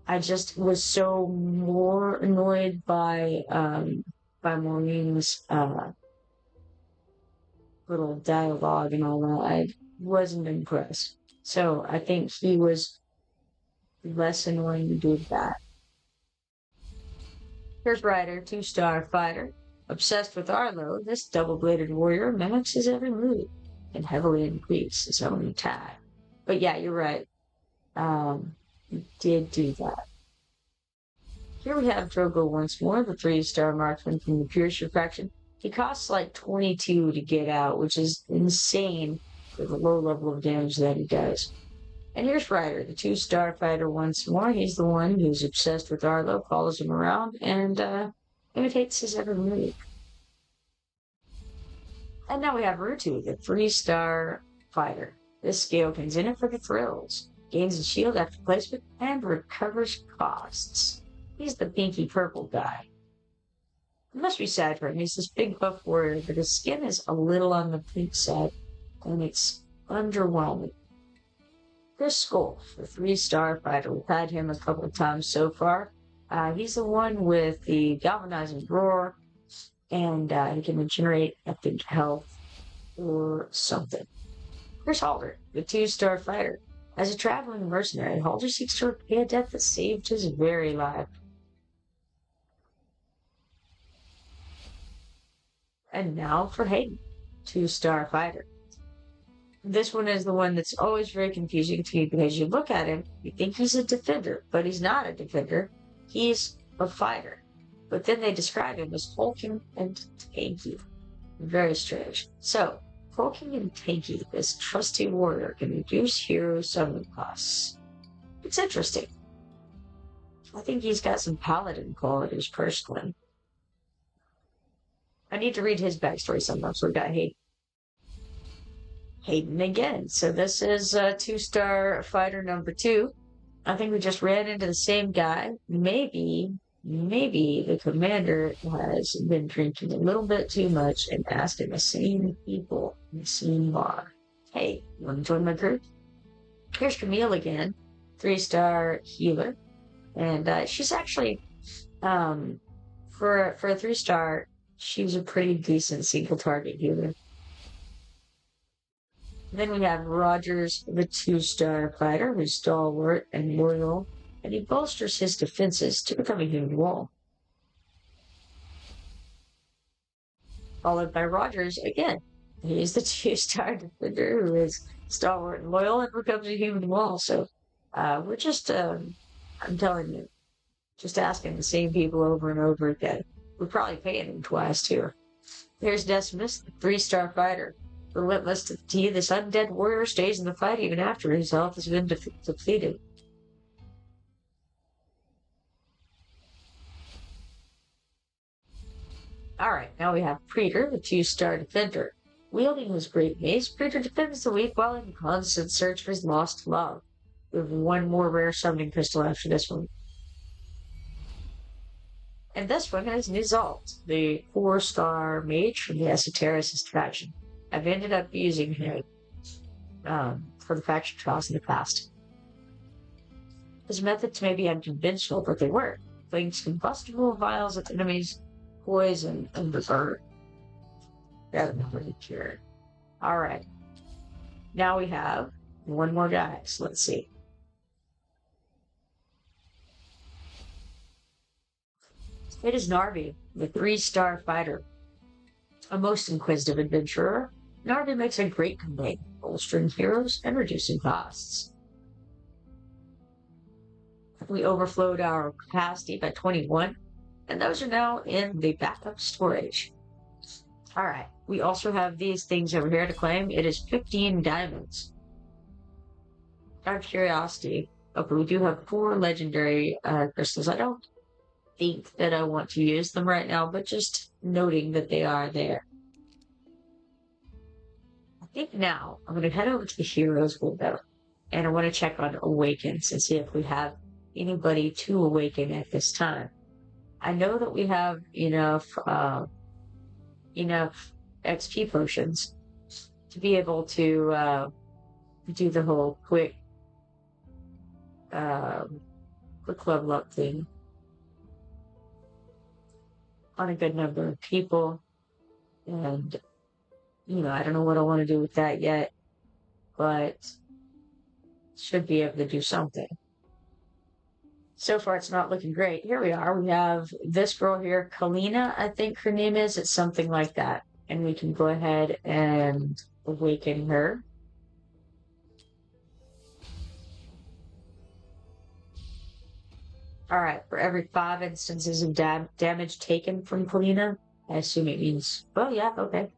S1: I just was so more annoyed by Maureen's, little dialogue and all that. I wasn't impressed. So I think he was less annoying to do that. Here's Ryder, 2-star fighter. Obsessed with Arlo, this double-bladed warrior mimics his every move and heavily increases his own attack. But yeah, you're right. He did do that. Here we have Drogo once more, the 3-star marksman from the Piercer faction. He costs like 22 to get out, which is insane for the low level of damage that he does. And here's Ryder, the 2-star fighter once more. He's the one who's obsessed with Arlo, follows him around, and imitates his every move. And now we have Rutu, the 3-star fighter. This Scaleking's in it for the thrills. Gains a shield after placement and recovers costs. He's the pinky purple guy. It must be sad for him. He's this big buff warrior, but his skin is a little on the pink side, and it's underwhelming. Chris Skull, the 3-star fighter. We've had him a couple of times so far. He's the one with the galvanizing roar, and he can regenerate epic health or something. Here's Halder, the 2-star fighter. As a traveling mercenary, Halder seeks to repay a debt that saved his very life. And now for Hayden, 2-star fighter. This one is the one that's always very confusing to me because you look at him, you think he's a defender, but he's not a defender. He's a fighter. But then they describe him as hulking and tanky. Very strange. So, hulking and tanky, this trusty warrior can reduce hero summon costs. It's interesting. I think he's got some paladin qualities personally. I need to read his backstory sometime, so we got Hayden again. So this is 2-star fighter number 2. I think we just ran into the same guy. Maybe maybe the commander has been drinking a little bit too much and asking the same people in the same bar. Hey, you want to join my group? Here's Camille again, 3-star healer. And she's actually, um, for a 3-star, she's a pretty decent single target healer. Then we have Rogers, the 2-star fighter, who's stalwart and loyal, and he bolsters his defenses to become a human wall. Followed by Rogers again. He's the 2-star defender who is stalwart and loyal and becomes a human wall. So we're just, I'm telling you, just asking the same people over and over again. We're probably paying them twice too. Here's Decimus, the 3-star fighter. Relentless to the T, this undead warrior stays in the fight even after his health has been depleted. Alright, now we have Praetor, the 2-star defender. Wielding his great mace, Praetor defends the weak while in constant search for his lost love. We have one more rare summoning crystal after this one. And this one is Nizalt, the 4-star mage from the Esotericist faction. I've ended up using him for the faction trials in the past. His methods may be unconventional, but they work. Flings combustible vials at enemies, poison, and burn. That's pretty cure. Alright. Now we have one more guy, so let's see. It is Narvi, the 3-star fighter. A most inquisitive adventurer, Narvi makes a great companion, bolstering heroes and reducing costs. We overflowed our capacity by 21, and those are now in the backup storage. Alright, we also have these things over here to claim. It is 15 diamonds. Out of curiosity, okay, we do have 4 legendary crystals. I don't think that I want to use them right now, but just noting that they are there. I think now I'm going to head over to the heroes window, and I want to check on awakens and see if we have anybody to awaken at this time. I know that we have enough XP potions to be able to do the whole quick level up thing on a good number of people. And I don't know what I want to do with that yet, but should be able to do something. So far, it's not looking great. Here we are. We have this girl here, Kalina, I think her name is. It's something like that. And we can go ahead and awaken her. Alright, for every 5 instances of damage taken from Kalina, I assume it means, well, yeah, okay.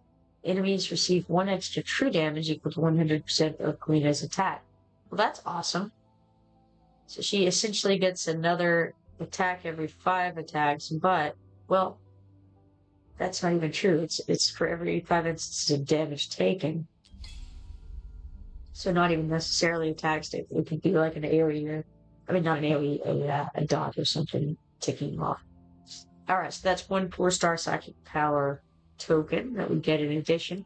S1: Enemies receive 1 extra true damage equal to 100% of Kalina's attack. Well, that's awesome. So she essentially gets another attack every 5 attacks, but, well, that's not even true. It's for every 5 instances of damage taken. So not even necessarily attacks. It could be like an AoE, not an AoE, a dot or something ticking off. Alright, so that's 1 4-star psychic power token that we get in addition.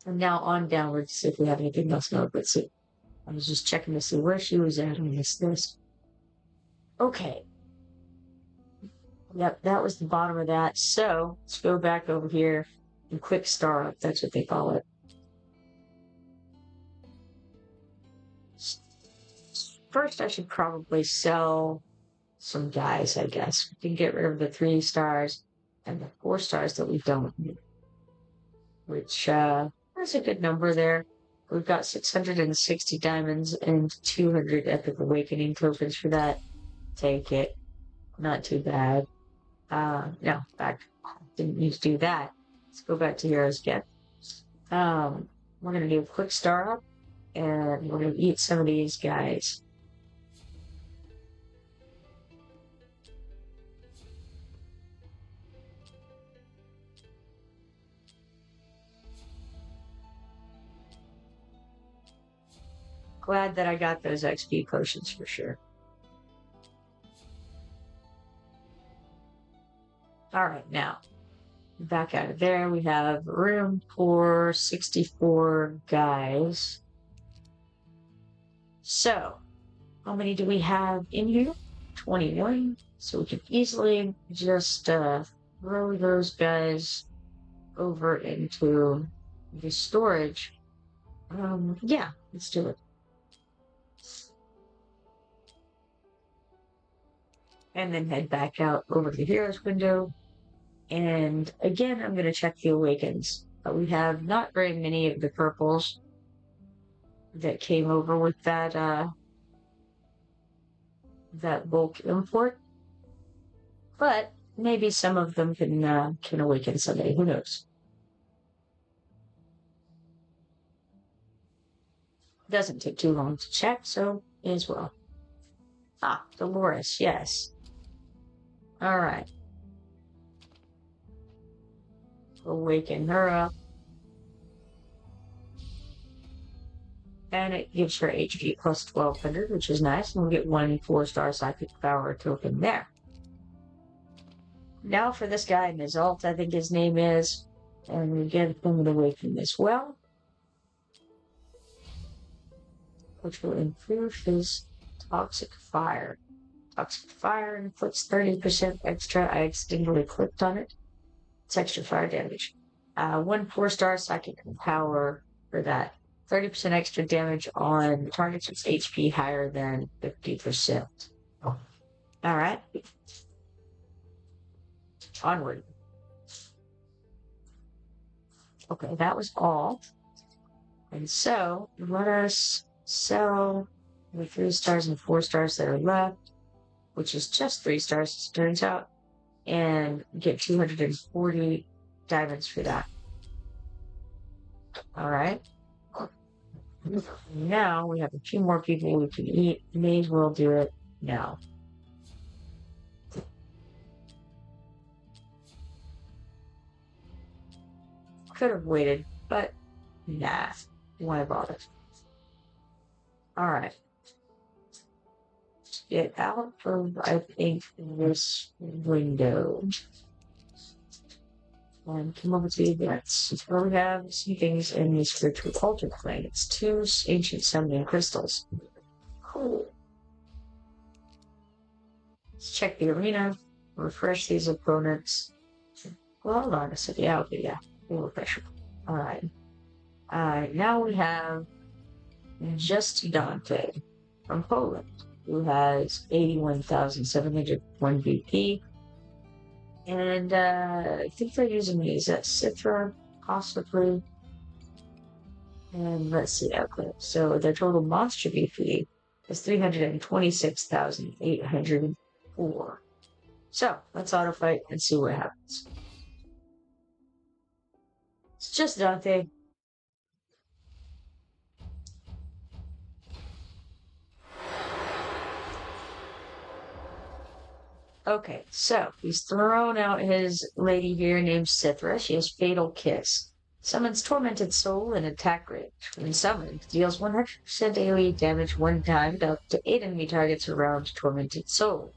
S1: And now on downwards to see if we have anything else. No, let's see. I was just checking to see where she was at on this list. Okay. Yep, that was the bottom of that. So, let's go back over here and quick star up. That's what they call it. First, I should probably sell some guys, I guess. We can get rid of the 3 stars and the 4 stars that we don't need. Which, there's a good number there. We've got 660 diamonds and 200 Epic Awakening tokens for that. Take it. Not too bad. No, in fact, didn't need to do that. Let's go back to heroes again. We're going to do a quick star up, and we're going to eat some of these guys. Glad that I got those XP potions for sure. Alright, now, back out of there, we have room for 64 guys. So, how many do we have in here? 21. So we can easily just throw those guys over into the storage. Yeah, let's do it. And then head back out over to the heroes window. And again, I'm going to check the awakens. We have not very many of the purples that came over with that bulk import, but maybe some of them can awaken someday. Who knows? Doesn't take too long to check, so as well. Ah, Dolores, yes. All right. Awaken her up. And it gives her HP plus 1200, which is nice. And we'll get 1 4-star psychic power token there. Now for this guy in his ult, I think his name is. And we get him to awaken as well, which will improve his toxic fire. Toxic fire inflicts 30% extra. I accidentally clicked on it. It's extra fire damage. 1 4-star psychic power for that. 30% extra damage on targets with HP higher than 50%. Alright. Onward. Okay, that was all. And so, let us sell the 3 stars and 4 stars that are left, which is just 3 stars, as it turns out, and get 240 diamonds for that. Alright. Now we have a few more people we can eat. May as well do it now. Could have waited, but nah. Why bother? Alright. Get out of, I think, this window. And come over to the events, where we have some things in the spiritual altar plane. It's 2 ancient summoning crystals. Cool. Let's check the arena, refresh these opponents. Well, hold on a second. Yeah, okay, yeah. We'll refresh. Alright. Now we have just Dante from Poland, who has 81,701 BP. And I think they're using me. Is that Citra? Possibly. And let's see. Okay. So their total monster BP is 326,804. So let's auto fight and see what happens. It's just Dante. Okay, so he's thrown out his lady here named Cithra. She has Fatal Kiss. Summons Tormented Soul in attack range. When summoned, deals 100% AoE damage one time to up to 8 enemy targets around Tormented Soul.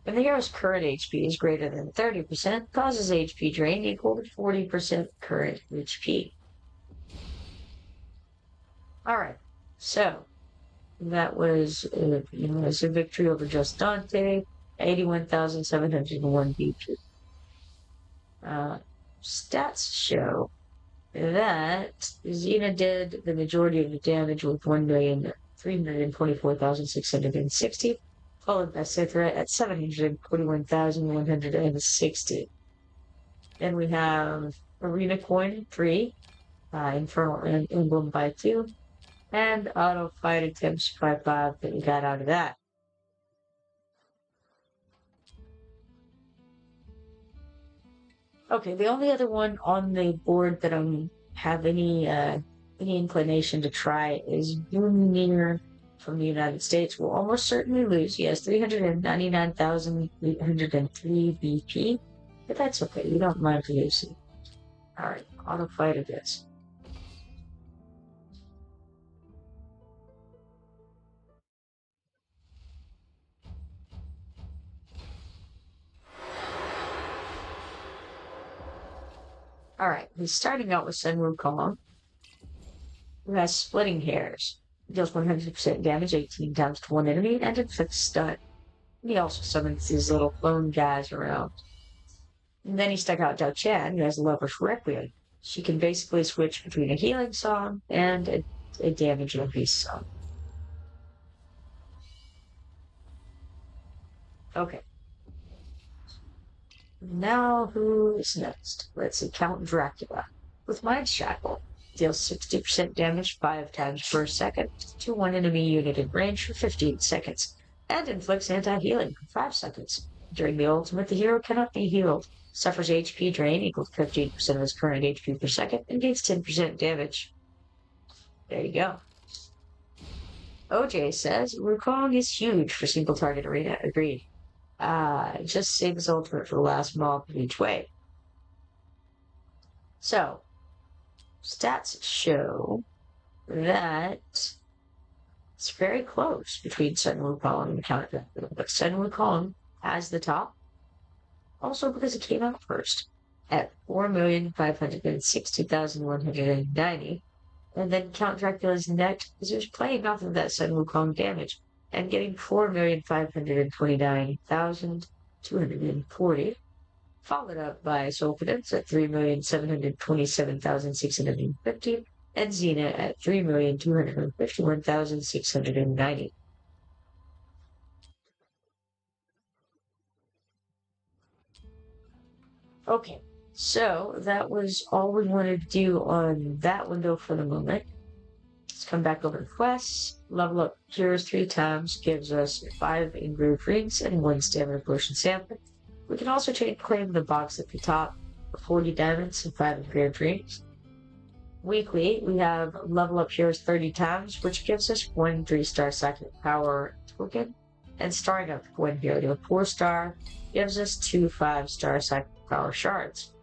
S1: When the hero's current HP is greater than 30%, causes HP drain equal to 40% current HP. Alright, so that was a victory over Just Dante. 81,701 BP. Stats show that Xena did the majority of the damage with 1,324,660, followed by Cithra at 741,160. Then we have Arena Coin 3, Infernal Emblem by 2, and Auto Fight Attempts by 5 that we got out of that. Okay, the only other one on the board that I have any inclination to try is Boomir from the United States. Will almost certainly lose. He has 399,803 BP, but that's okay. We don't mind losing. Alright, auto fight it is. Alright, he's starting out with Sun Wukong, who has splitting hairs. Deals 100% damage 18 times to one enemy and inflicts stun. He also summons these little clone guys around. And then he stuck out Dao Chan, who has Lover's Requiem. She can basically switch between a healing song and a damage increase song. Okay. Now who's next? Let's see, Count Dracula. With Mind Shackle, deals 60% damage 5 times per second to one enemy unit in range for 15 seconds, and inflicts anti-healing for 5 seconds. During the ultimate, the hero cannot be healed, suffers HP drain equal to 15% of his current HP per second, and gains 10% damage. There you go. OJ says, Wukong is huge for single target arena. Agreed. Just save his ultimate for the last mob of each wave. So, stats show that it's very close between Sun Wukong and Count Dracula, but Sun Wukong has the top, also because it came out first at 4,560,190, and then Count Dracula's next because it was playing off of that Sun Wukong damage and getting 4,529,240, followed up by Solfidence at 3,727,650, and Xena at 3,251,690. Okay, so that was all we wanted to do on that window for the moment. Let's come back over to quests. Level up cures 3 times gives us 5 engraved rings and 1 stamina potion sample. We can also claim the box at the top for 40 diamonds and 5 engraved rings. Weekly, we have level up cures 30 times, which gives us 1 3-star psychic power token, and starting up 1 hero to a 4-star gives us 2 5-star psychic power shards.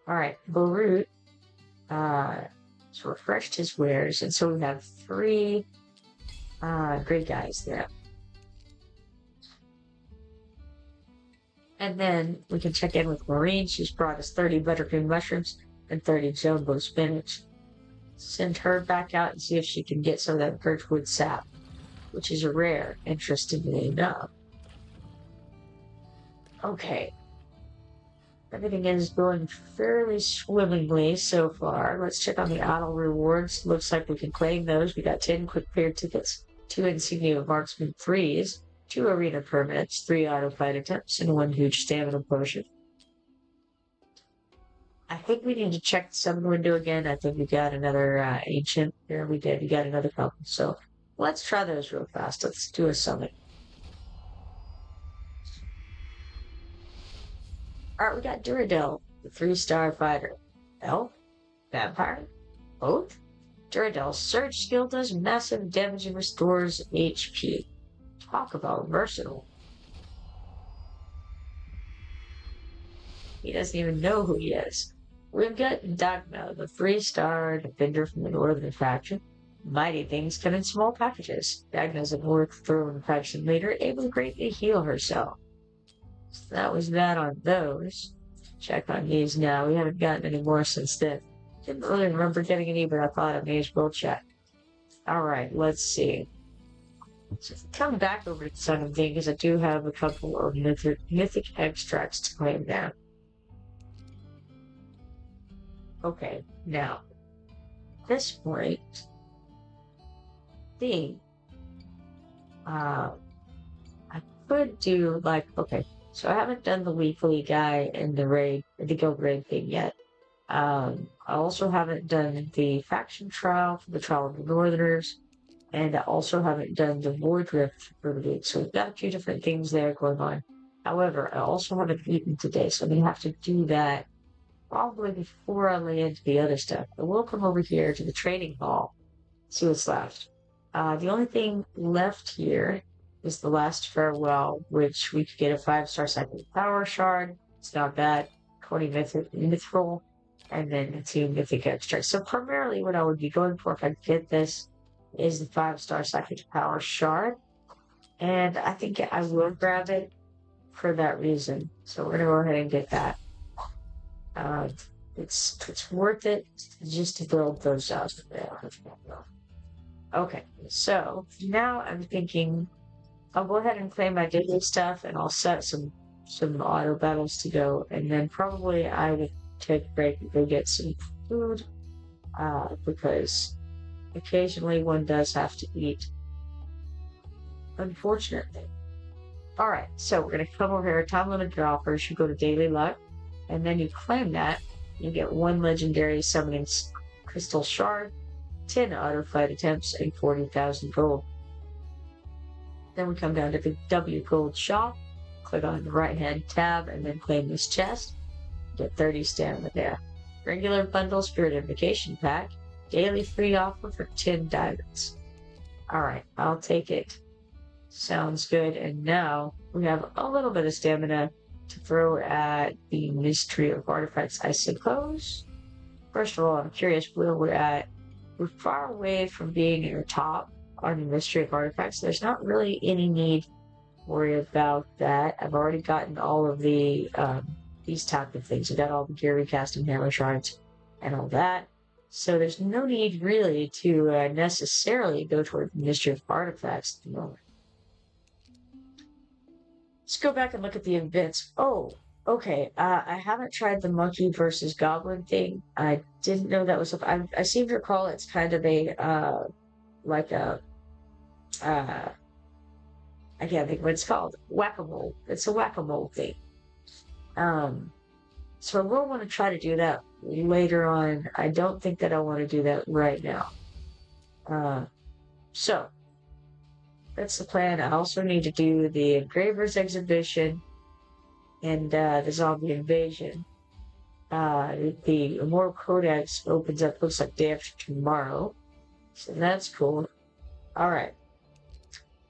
S1: Alright, Barut refreshed his wares, and so we have 3 great guys there. And then we can check in with Maureen. She's brought us 30 buttercream mushrooms and 30 jumbo spinach. Send her back out and see if she can get some of that birchwood sap, which is a rare, interestingly enough. Okay. Everything is going fairly swimmingly so far. Let's check on the auto rewards. Looks like we can claim those. We got 10 quick clear tickets, 2 insignia marksman 3s, 2 arena permits, 3 auto fight attempts, and 1 huge stamina potion. I think we need to check the summon window again. I think we got another ancient. Here we did. We got another couple. So let's try those real fast. Let's do a summon. Alright, we got Duradel, the 3-star fighter. Elf? Vampire? Both? Duradel's surge skill does massive damage and restores HP. Talk about versatile. He doesn't even know who he is. We've got Dogma, the 3-star defender from the Northern faction. Mighty things come in small packages. Dagna's a North Throne faction leader, able to greatly heal herself. So that was that on those. Check on these now. We haven't gotten any more since then. Didn't really remember getting any, but I thought I may as well check. Alright, let's see. So come back over to the Sun of Thing, because I do have a couple of mythic extracts to claim now. Okay, now, at this point, I could do, like, okay, so I haven't done the weekly guy in the raid, the guild raid thing yet. I also haven't done the faction trial for the Trial of the Northerners, and I also haven't done the Void Rift for the week, so we've got a few different things there going on. However, I also haven't eaten today, so I'm going to have to do that probably before I lay into the other stuff. I will come over here to the trading hall, see what's left. The only thing left here is the last farewell, which we could get a 5-star psychic power shard. It's not bad. 20 mithril, and then 2 mythic extracts. So primarily what I would be going for if I get this is the 5-star psychic power shard. And I think I will grab it for that reason. So we're gonna go ahead and get that. Uh, it's worth it just to build those up. Okay, so now I'm thinking I'll go ahead and claim my daily stuff, and I'll set some auto battles to go, and then probably I will take a break and go get some food, because occasionally one does have to eat, unfortunately. All right, so we're gonna come over here. Time limited offers. You go to daily luck, and then you claim that. You get 1 legendary summoning crystal shard, 10 auto fight attempts, and 40,000 gold. Then we come down to the W Gold shop, click on the right hand tab, and then claim this chest. Get 30 stamina there. Regular bundle Spirit Invocation pack, daily free offer for 10 diamonds. Alright, I'll take it. Sounds good. And now we have a little bit of stamina to throw at the Mystery of Artifacts, I suppose. First of all, I'm curious where we're at. We're far away from being in the top on the Mystery of Artifacts. There's not really any need to worry about that. I've already gotten all of the these type of things. I got all the gear recasting hammer shards and all that. So there's no need really to necessarily go toward the Mystery of Artifacts at the moment. Let's go back and look at the events. Oh, okay. I haven't tried the monkey versus goblin thing. I didn't know that was. I seem to recall it's kind of a like a I can't think what it's called. Whack-a-mole. It's a whack-a-mole thing. So I will want to try to do that later on. I don't think that I want to do that right now. So that's the plan. I also need to do the Engravers exhibition and the zombie invasion. The Immortal Codex opens up, looks like day after tomorrow. So that's cool. Alright.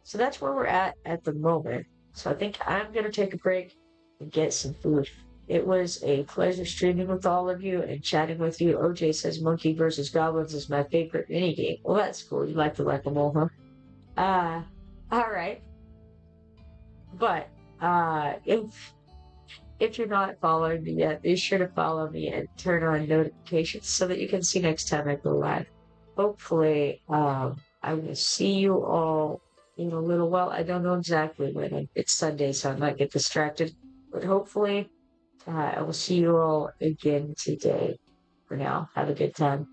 S1: So that's where we're at the moment. So I think I'm going to take a break and get some food. It was a pleasure streaming with all of you and chatting with you. OJ says Monkey versus Goblins is my favorite minigame. Well, that's cool. You like the whack-a-mole, huh? Alright. But, if you're not following me yet, be sure to follow me and turn on notifications so that you can see next time I go live. Hopefully, I will see you all in a little while. I don't know exactly when. It's Sunday, so I might get distracted. But hopefully, I will see you all again today. For now, have a good time.